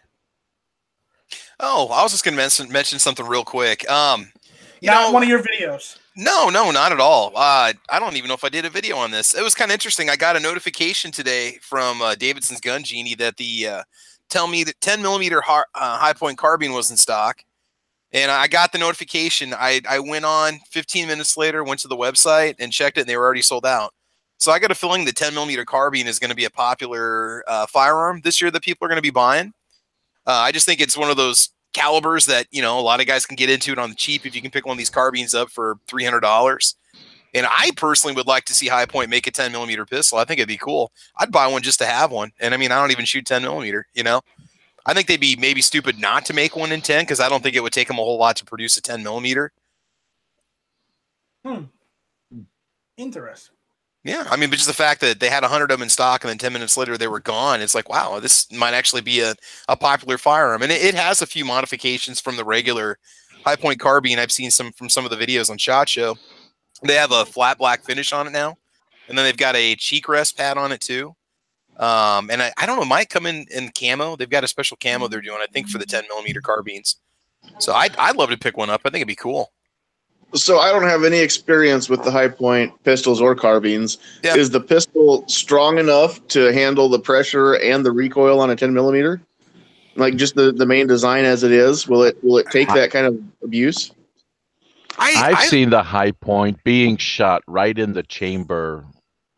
Oh, I was just going to mention something real quick. Not one of your videos. No, not at all. I don't even know if I did a video on this. It was kind of interesting. I got a notification today from Davidson's Gun Genie that the tell me that 10 millimeter high point carbine was in stock, and I got the notification. I went on 15 minutes later, went to the website and checked it, and they were already sold out. So I got a feeling the 10 millimeter carbine is going to be a popular firearm this year that people are going to be buying. I just think it's one of those calibers that, you know, a lot of guys can get into it on the cheap if you can pick one of these carbines up for $300. And I personally would like to see High Point make a 10 millimeter pistol. I think it'd be cool. I'd buy one just to have one. And I mean, I don't even shoot 10 millimeter, you know. I think they'd be maybe stupid not to make one in 10 because I don't think it would take them a whole lot to produce a 10 millimeter. Interesting. Yeah, I mean, but just the fact that they had 100 of them in stock and then 10 minutes later they were gone, it's like, wow, this might actually be a popular firearm. And it has a few modifications from the regular High Point carbine. I've seen some from some of the videos on SHOT Show. They have a flat black finish on it now, and then they've got a cheek rest pad on it too. And I don't know, it might come in camo. They've got a special camo they're doing, I think, for the 10 millimeter carbines. So I'd love to pick one up. I think it'd be cool. So I don't have any experience with the High Point pistols or carbines. Yeah. Is the pistol strong enough to handle the pressure and the recoil on a 10 millimeter? Like just the main design as it is, will it take that kind of abuse? I've seen the High Point being shot right in the chamber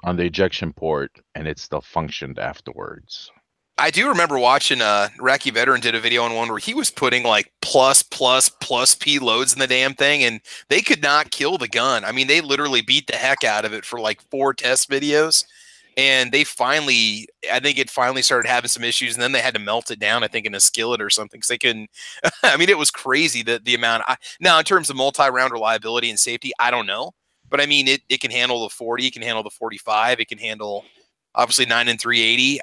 on the ejection port, and it still functioned afterwards. I do remember watching Iraqi Veteran did a video on one where he was putting like plus P loads in the damn thing, and they could not kill the gun. I mean, they literally beat the heck out of it for like 4 test videos, and they finally, I think it finally started having some issues, and then they had to melt it down, I think, in a skillet or something, because they couldn't. I mean, it was crazy that the amount. Now, in terms of multi-round reliability and safety, I don't know, but I mean, it can handle the 40, it can handle the 45, it can handle obviously 9 and 380.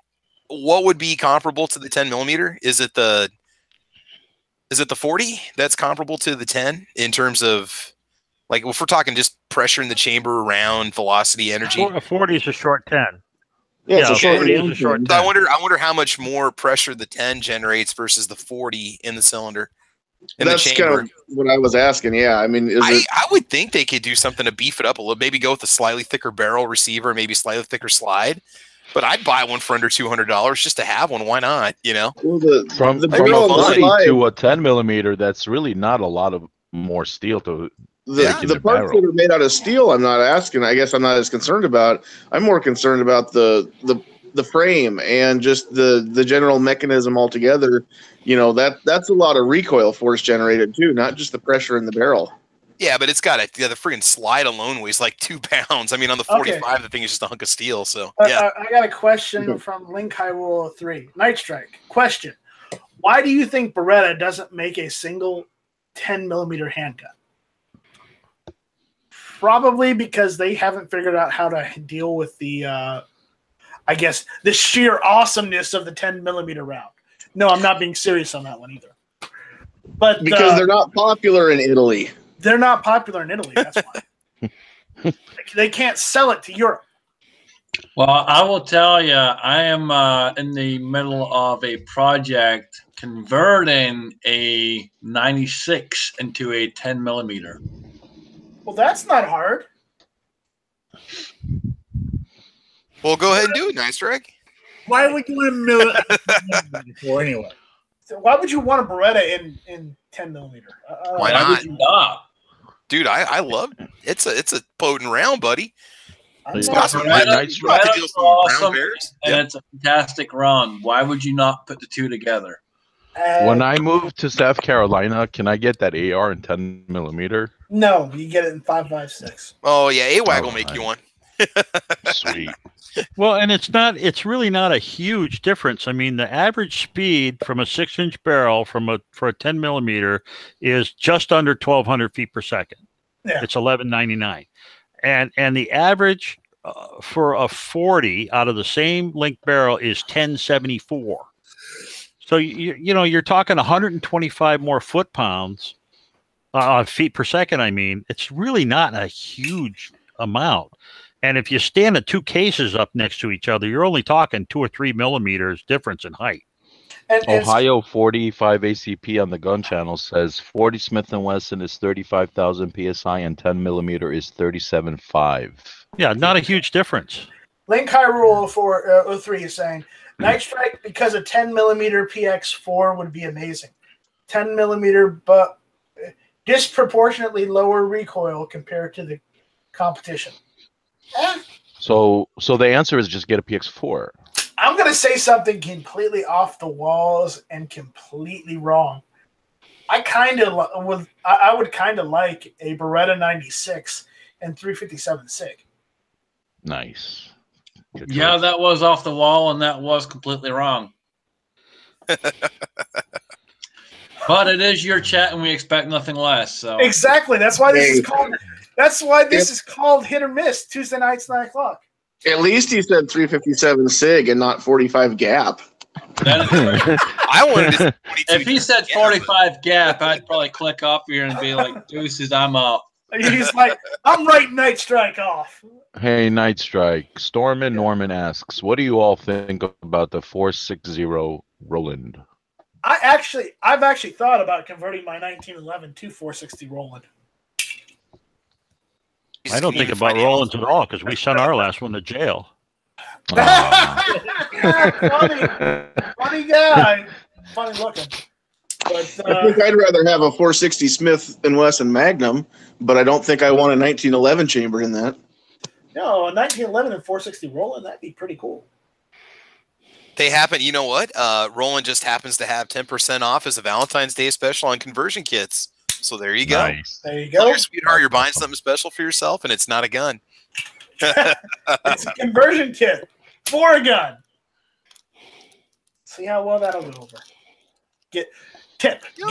What would be comparable to the 10 millimeter? Is it the 40 that's comparable to the 10 in terms of, like, if we're talking just pressure in the chamber, around velocity, energy? A 40 is a short 10. Yeah, it's a short 40 is a short 10. So I wonder how much more pressure the 10 generates versus the 40 in the cylinder. That's kind of what I was asking. Yeah, I mean, I would think they could do something to beef it up a little. Maybe go with a slightly thicker barrel receiver, maybe slightly thicker slide. But I'd buy one for under $200 just to have one. Why not? You know, Well, From the a barrel on the 40 slide, to a 10 millimeter, that's really not a lot of more steel to make in the the parts barrel. that are made out of steel, I'm not asking. I guess I'm not as concerned about. I'm more concerned about the frame and just the general mechanism altogether. You know, that's a lot of recoil force generated too, not just the pressure in the barrel. yeah, but it's got the freaking slide alone weighs like 2 pounds. I mean, on the 45, the thing is just a hunk of steel. So yeah, I got a question from Link Hyrule 3. Night Strike. Question: why do you think Beretta doesn't make a single 10 millimeter handgun? Probably because they haven't figured out how to deal with the, I guess, the sheer awesomeness of the 10 millimeter round. No, I'm not being serious on that one either. But Because they're not popular in Italy. They're not popular in Italy. That's why. They can't sell it to Europe. Well, I will tell you, I am in the middle of a project converting a 96 into a 10 millimeter. Well, that's not hard. well, go ahead and do it, Nice Strike. Why would you want a millimeter for anyway? So why would you want a Beretta in 10 millimeter? Why Why not? would you not? Dude, I love it. It's a potent round, buddy. I'm got not- some Night Berettas Strike. to deal some brown bears. And Yeah. it's a fantastic run. Why would you not put the two together? When I move to South Carolina, can I get that AR in 10 millimeter? No, you get it in 5.56. Oh yeah, AWAG will Oh, make you nice. one. Sweet. Well, and it's really not a huge difference. I mean, the average speed from a 6-inch barrel for a 10 millimeter is just under 1,200 feet per second. Yeah. It's 1199, and the average for a 40 out of the same length barrel is 1074. So you know, you're talking 125 more foot-pounds, feet per second. I mean, it's really not a huge amount. And if you stand the two cases up next to each other, you're only talking 2 or 3 millimeters difference in height. And Ohio 45 ACP on the gun channel says 40 Smith & Wesson is 35,000 PSI and 10 millimeter is 37.5. Yeah, not a huge difference. Link Hyrule 03 is saying, Night Strike because a 10 millimeter PX4 would be amazing. 10 millimeter, but disproportionately lower recoil compared to the competition. So the answer is just get a PX4. I'm going to say something completely off the walls and completely wrong. I would kind of like a Beretta 96 and 357 SIG. Nice. Good Yeah, choice. that was off the wall, and that was completely wrong. But it is your chat, and we expect nothing less. So Exactly. That's why this is called. That's why this is called hit or miss. Tuesday nights 9 o'clock. At least he said 357 SIG and not 45 gap. I wanted to. if he said 45 gap, I'd probably click off here and be like, "Deuces, I'm up." He's like, I'm writing Night Strike off. Hey, Night Strike. Stormin Norman asks, what do you all think about the 460 Roland? I've actually thought about converting my 1911 to 460 Roland. I don't think about Rollins at all because we sent our last one to jail. Funny guy, funny looking. But, I think I'd rather have a 460 Smith & Wesson Magnum, but I don't think I want a 1911 chamber in that. No, a 1911 and 460 Roland, that'd be pretty cool. They happen. You know what? Roland just happens to have 10% off as a Valentine's Day special on conversion kits. So there you go. Nice. There you Tell go. your sweetheart you're buying something special for yourself, and it's not a gun. It's a conversion kit for a gun. See how well that'll go over. Get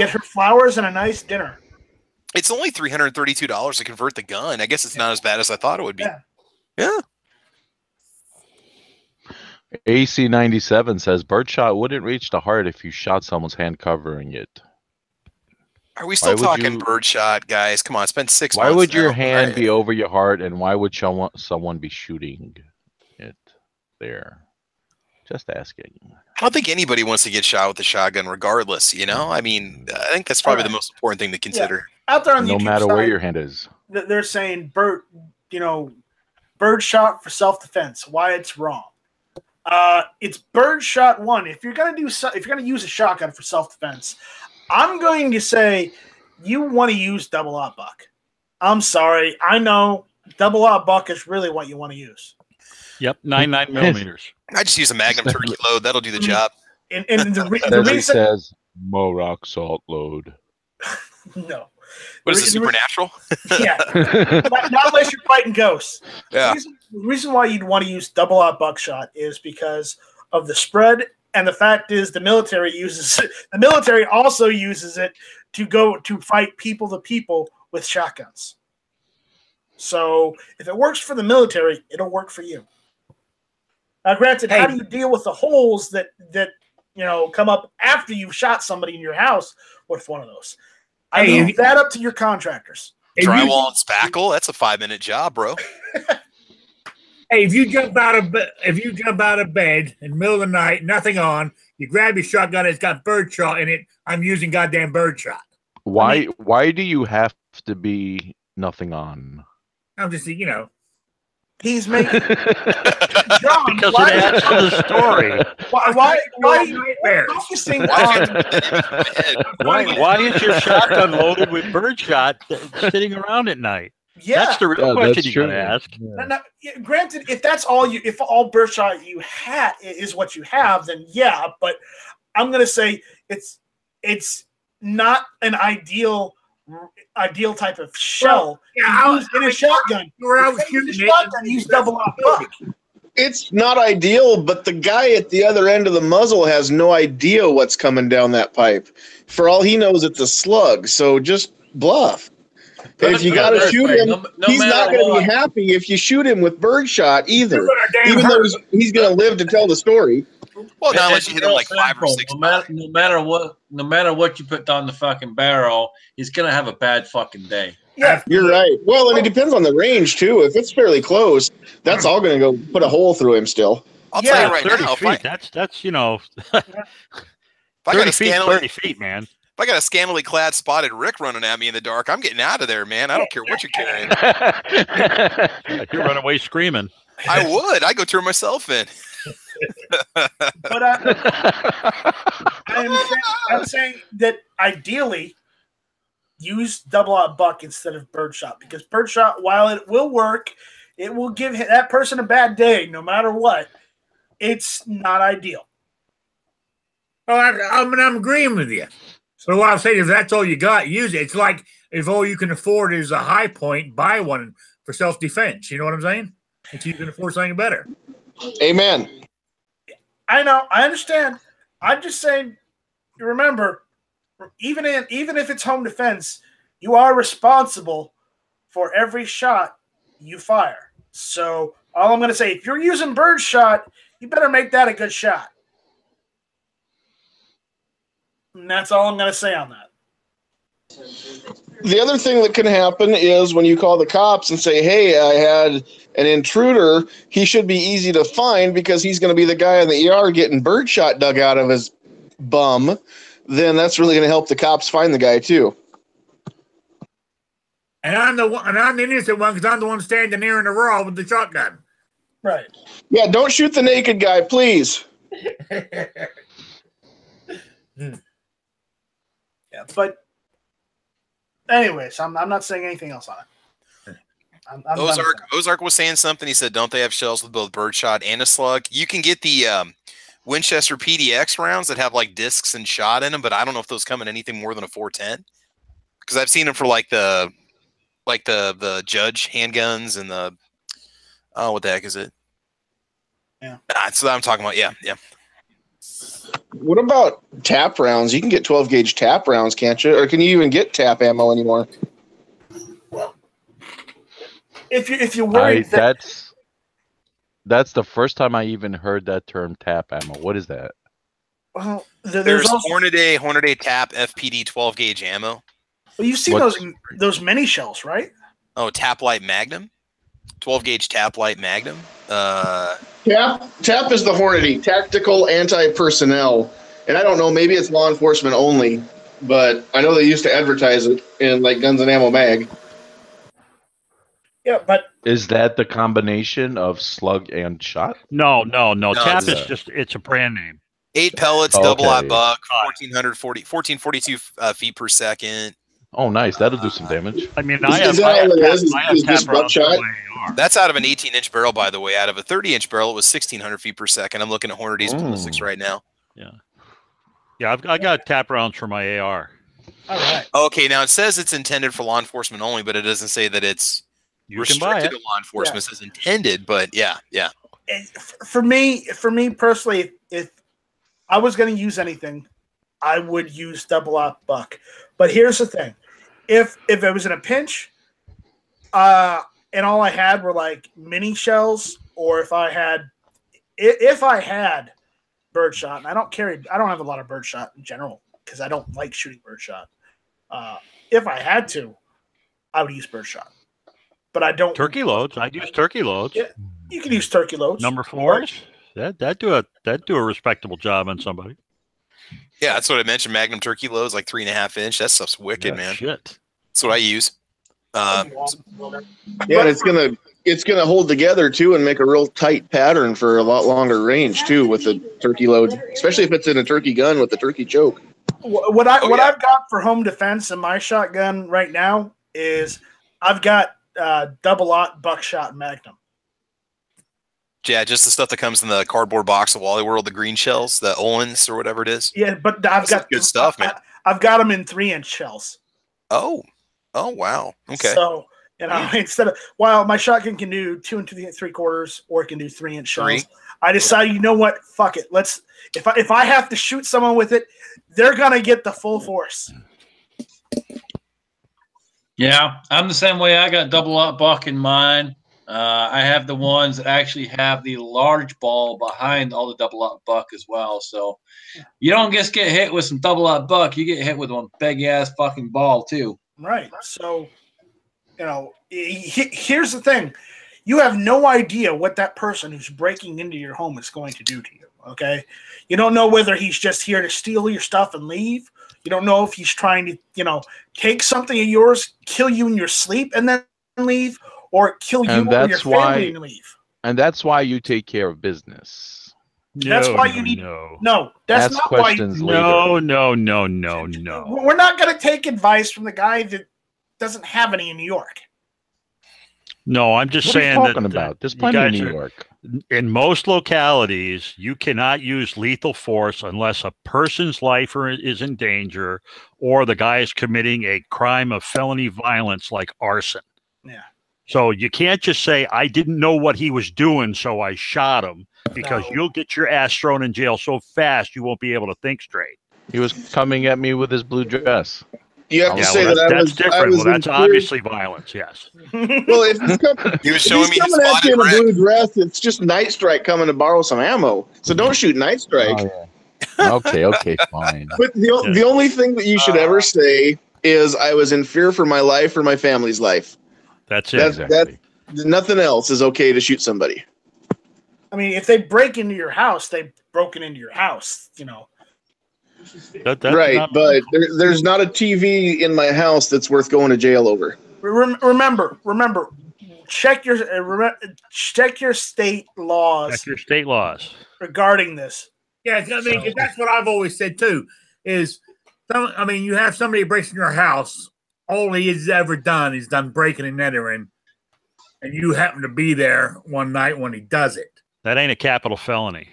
her flowers and a nice dinner. It's only $332 to convert the gun. I guess it's not as bad as I thought it would be. Yeah. AC97 says birdshot wouldn't reach the heart if you shot someone's hand covering it. Are we still talking birdshot, guys? Come on, it's been 6 months. Why would your now. hand Right. be over your heart, and why would someone be shooting it there? Just asking. I don't think anybody wants to get shot with a shotgun, regardless. You know, I mean, I think that's probably the most important thing to consider. Out there on the No YouTube matter side, where your hand is. they're saying bird shot for self-defense. Why it's wrong. It's birdshot 1. If you're gonna use a shotgun for self-defense, I'm going to say you want to use double-aught buck. I'm sorry, I know double-aught buck is really what you want to use. Yep, 9.9 millimeters. I just use a Magnum turkey load. That'll do the job. And the reason says Mohawk salt load. No. What is it, supernatural? Yeah. Not unless you're fighting ghosts. Yeah. The reason why you'd want to use double-aught buckshot is because of the spread, and the fact is the military also uses it to go to fight people to people with shotguns. So if it works for the military, it'll work for you. Now, granted, how do you deal with the holes that come up after you've shot somebody in your house with one of those? I leave that up to your contractors. Drywall and spackle, that's a 5-minute job, bro. Hey, if you jump out of bed in the middle of the night, nothing on, you grab your shotgun, it's got birdshot in it. I'm using goddamn birdshot. Why do you have to be nothing on? I'm just He's making John, because it adds to the story. Why is your shotgun loaded with birdshot sitting around at night? Yeah, that's the real question you gotta ask. Yeah. Now, granted, if all birdshot you had is what you have, then yeah. But I'm gonna say it's not an ideal type of shell. In a shotgun. Use double-aught buck. It's not ideal, but the guy at the other end of the muzzle has no idea what's coming down that pipe. For all he knows, it's a slug. So just bluff. If you got to shoot him, he's not going to be happy if you shoot him with birdshot either. Even though he's going to live to tell the story. Well, not unless you hit him like 5 or 6. No matter what you put on the fucking barrel, he's gonna have a bad fucking day. Yeah, you're right. Well, and it depends on the range too. If it's fairly close, that's all going to go put a hole through him still. I'll tell you right 30 now. Feet, that's 30 feet, man. If I got a scantily clad spotted Rick running at me in the dark, I'm getting out of there, man. I don't care what you're carrying. You run away screaming. I would. I'd go turn myself in. But I'm saying that ideally use double-aught buck instead of birdshot, because birdshot, while it will work, it will give that person a bad day no matter what. It's not ideal. Oh, I'm agreeing with you. So what I'm saying is, that's all you got, use it. It's like if all you can afford is a high point, buy one for self-defense. You know what I'm saying? Until you can afford something better. Amen. I know, I understand. I'm just saying, remember, even if it's home defense, you are responsible for every shot you fire. So all I'm going to say, if you're using birdshot, you better make that a good shot. And that's all I'm going to say on that. The other thing that can happen is when you call the cops and say, hey, I had an intruder, he should be easy to find because he's going to be the guy in the ER getting birdshot dug out of his bum. Then that's really going to help the cops find the guy too. And I'm the innocent one because I'm the one standing there in the raw with the shotgun. Right. Yeah, don't shoot the naked guy, please. Yeah, but anyways, I'm not saying anything else on it. Ozark was saying something. He said, don't they have shells with both birdshot and a slug? You can get the Winchester PDX rounds that have like discs and shot in them, but I don't know if those come in anything more than a 410. Because I've seen them for like the Judge handguns and the what the heck is it? Yeah. That's what I'm talking about. Yeah. What about tap rounds? You can get 12 gauge tap rounds, can't you? Or can you even get tap ammo anymore? Well, if you're worried that's the first time I even heard that term, tap ammo. What is that? Well, there's Hornady tap FPD 12 gauge ammo. Well, you've seen those mini shells, right? Oh, tap light magnum, 12 gauge tap light magnum. Tap is the Hornady, tactical anti-personnel, and I don't know, maybe it's law enforcement only, but I know they used to advertise it in like Guns and Ammo Mag. Yeah, but is that the combination of slug and shot? No. No, Tap it's- is it's a brand name. 8 pellets, Okay. double aught buck, 1442 feet per second. Oh, nice. That'll do some damage. I mean, Is that all it is? Is just buckshot? That's out of an 18-inch barrel, by the way. Out of a 30-inch barrel, it was 1,600 feet per second. I'm looking at Hornady's ballistics right now. Yeah, I got tap rounds for my AR. all right. Okay, now it says it's intended for law enforcement only, but it doesn't say that it's You can buy restricted it. to law enforcement. It says intended, but yeah. For me personally, if I was going to use anything, I would use double aught buck. But here's the thing: if it was in a pinch, and all I had were like mini shells, or if I had birdshot, and I don't have a lot of birdshot in general because I don't like shooting birdshot. If I had to, I would use birdshot, but I don't. Turkey loads. I'd use turkey loads. Yeah, you can use turkey loads. Number 4s. That do a respectable job on somebody. Yeah, that's what I mentioned. Magnum turkey loads, like 3.5 inch. That stuff's wicked, man. Shit. That's what I use. Yeah, and it's gonna hold together too and make a real tight pattern for a lot longer range too with the turkey load, especially if it's in a turkey gun with the turkey choke. What I've got for home defense in my shotgun right now is I've got double aught buckshot Magnum. Yeah, just the stuff that comes in the cardboard box of Wally World, the green shells, the Owens or whatever it is. Yeah, but I've got good stuff, man. I've got them in 3-inch shells. Oh, wow. Okay. So instead of my shotgun can do 2 3/4, or it can do 3-inch shells. I decided, you know what? Fuck it. If I have to shoot someone with it, they're gonna get the full force. Yeah, I'm the same way. I got double aught buck in mine. I have the ones that actually have the large ball behind all the double aught buck as well. So you don't just get hit with some double aught buck, you get hit with one big ass fucking ball too. Right. So, here's the thing. You have no idea what that person who's breaking into your home is going to do to you, okay? You don't know whether he's just here to steal your stuff and leave. You don't know if he's trying to, take something of yours, kill you in your sleep, and then leave, or kill you or your family and leave. And that's why you take care of business. That's why you need. No, that's not why. No. We're not going to take advice from the guy that doesn't have any in New York. No, I'm just saying what are you talking about? There's plenty in New York. In most localities, you cannot use lethal force unless a person's life is in danger or the guy is committing a crime of felony violence like arson. Yeah. So you can't just say, I didn't know what he was doing, so I shot him, because you'll get your ass thrown in jail so fast you won't be able to think straight. He was coming at me with his blue dress. You have to say that's different. That's obviously violence, yes. Well, if he was showing me his coming at you in a spotted blue dress, it's just Night Strike coming to borrow some ammo. So don't shoot Night Strike. Oh, yeah. Okay, fine. But the only thing that you should ever say is, I was in fear for my life or my family's life. That's it. Exactly. Nothing else is okay to shoot somebody. I mean, if they break into your house, they've broken into your house, Right, but there's not a TV in my house that's worth going to jail over. Remember, check your state laws. Check your state laws regarding this. Yeah, I mean, that's what I've always said too. You have somebody breaks in your house. All he has ever done is breaking and entering, and you happen to be there one night when he does it. That ain't a capital felony.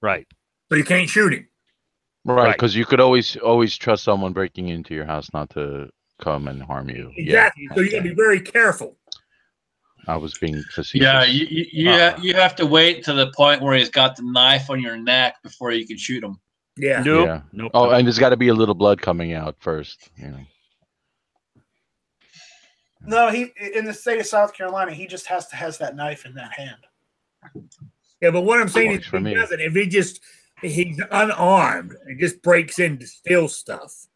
Right. So you can't shoot him. Right, because you could always trust someone breaking into your house not to come and harm you. Exactly. Yeah. So you got to be very careful. I was being facetious. Yeah, you have to wait to the point where he's got the knife on your neck before you can shoot him. Yeah. Nope. Oh, and there's got to be a little blood coming out first. No, he in the state of South Carolina, he just has that knife in that hand. Yeah, but what I'm saying is, he doesn't. If he's unarmed and just breaks in to steal stuff,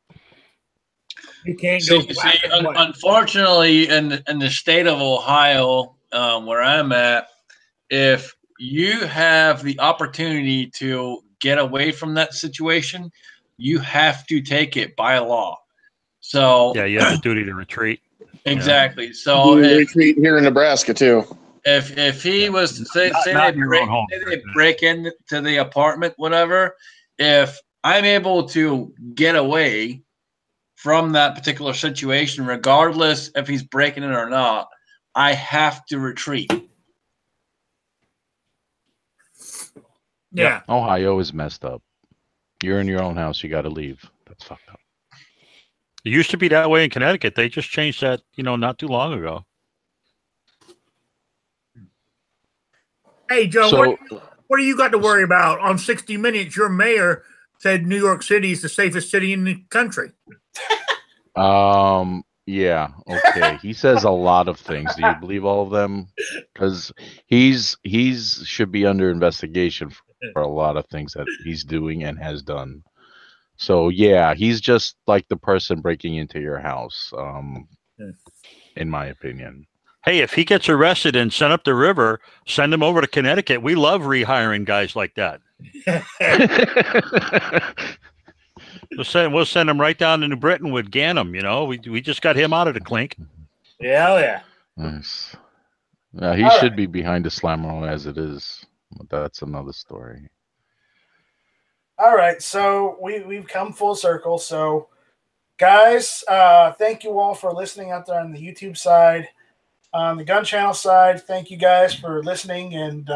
you can't go. Unfortunately, in the state of Ohio, where I'm at, if you have the opportunity to get away from that situation, you have to take it by law. So yeah, you have the duty to retreat. Exactly. So retreat here in Nebraska too. If he was say they break into the apartment, whatever, if I'm able to get away from that particular situation, regardless if he's breaking it or not, I have to retreat. Yeah. Ohio is messed up. You're in your own house. You got to leave. That's fucked up. It used to be that way in Connecticut. They just changed that, not too long ago. Hey, Joe, what do you got to worry about? On 60 Minutes, your mayor said New York City is the safest city in the country. Yeah, okay. He says a lot of things. Do you believe all of them? Because he's should be under investigation for a lot of things that he's doing and has done. So yeah, he's just like the person breaking into your house, in my opinion. Hey, if he gets arrested and sent up the river, send him over to Connecticut. We love rehiring guys like that. We'll send him right down to New Britain with Ganem. We just got him out of the clink. Yeah. Nice. Yeah, he should be behind the slammer as it is. But that's another story. All right, so we've come full circle. So, guys, thank you all for listening out there on the YouTube side. On the gun channel side, thank you guys for listening and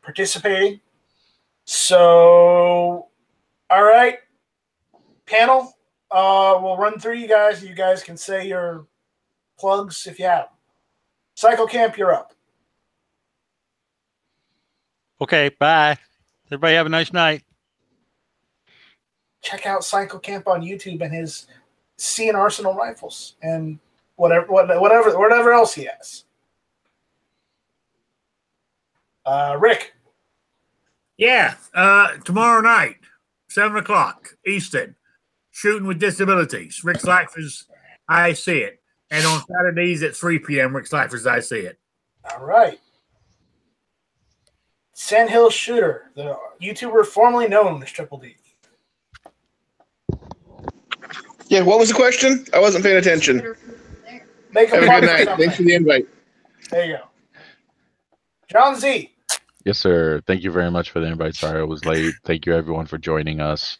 participating. So, all right, panel, we'll run through you guys. You guys can say your plugs if you have them. Cycle Camp, you're up. Okay, bye. Everybody have a nice night. Check out Cycle Camp on YouTube and his Sea and Arsenal rifles and whatever else he has. Rick. Yeah, tomorrow night, 7 o'clock Eastern, Shooting with Disabilities. Rick Slackford's I See It. And on Saturdays at 3 p.m., Rick Slackford's I See It. All right. Sandhill Shooter, the YouTuber formerly known as Triple D. Yeah, what was the question? I wasn't paying attention. Make a Have a good night. Thanks for the invite. There you go. John Z. Yes, sir. Thank you very much for the invite. Sorry I was late. Thank you, everyone, for joining us.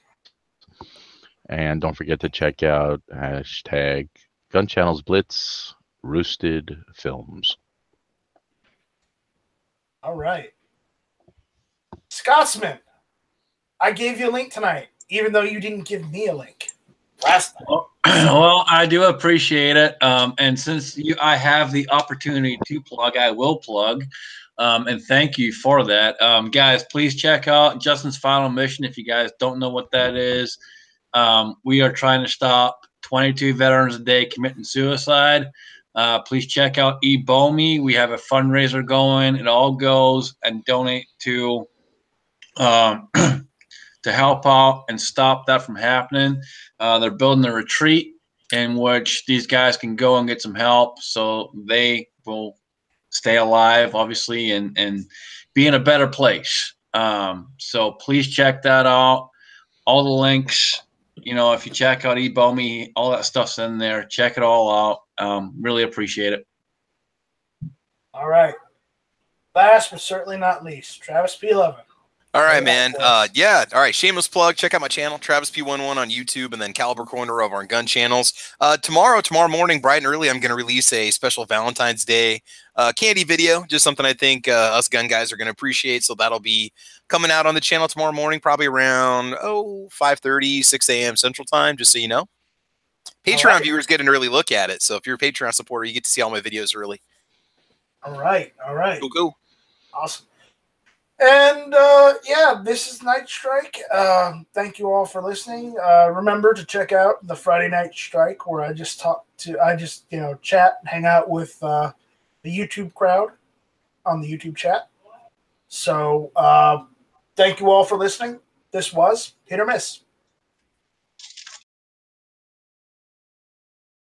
And don't forget to check out hashtag Gun Channels Blitz Roosted Films. All right. Scotsman, I gave you a link tonight, even though you didn't give me a link last time. Well, I do appreciate it. And since I have the opportunity to plug, I will plug. And thank you for that. Guys, please check out Justin's Final Mission if you guys don't know what that is. We are trying to stop 22 veterans a day committing suicide. Please check out eBomi. We have a fundraiser going. It all goes and donate to to help out and stop that from happening. They're building a retreat in which these guys can go and get some help so they will stay alive, obviously, and be in a better place. So please check that out. All the links, if you check out eBomi, all that stuff's in there. Check it all out. Really appreciate it. All right. Last but certainly not least, Travis P11. All right, man. Yeah. All right. Shameless plug. Check out my channel, Travis P11 on YouTube, and then Caliber Corner over on Gun Channels. Tomorrow morning, bright and early, I'm going to release a special Valentine's Day candy video. Just something I think us gun guys are going to appreciate. So that'll be coming out on the channel tomorrow morning, probably around 5:30, 6 a.m. Central Time. Just so you know. Patreon viewers get an early look at it. So if you're a Patreon supporter, you get to see all my videos early. All right. All right. Cool. Awesome. And yeah, this is Night Strike. Thank you all for listening. Remember to check out the Friday Night Strike, where I just chat, hang out with the YouTube crowd on the YouTube chat. So thank you all for listening. This was Hit or Miss.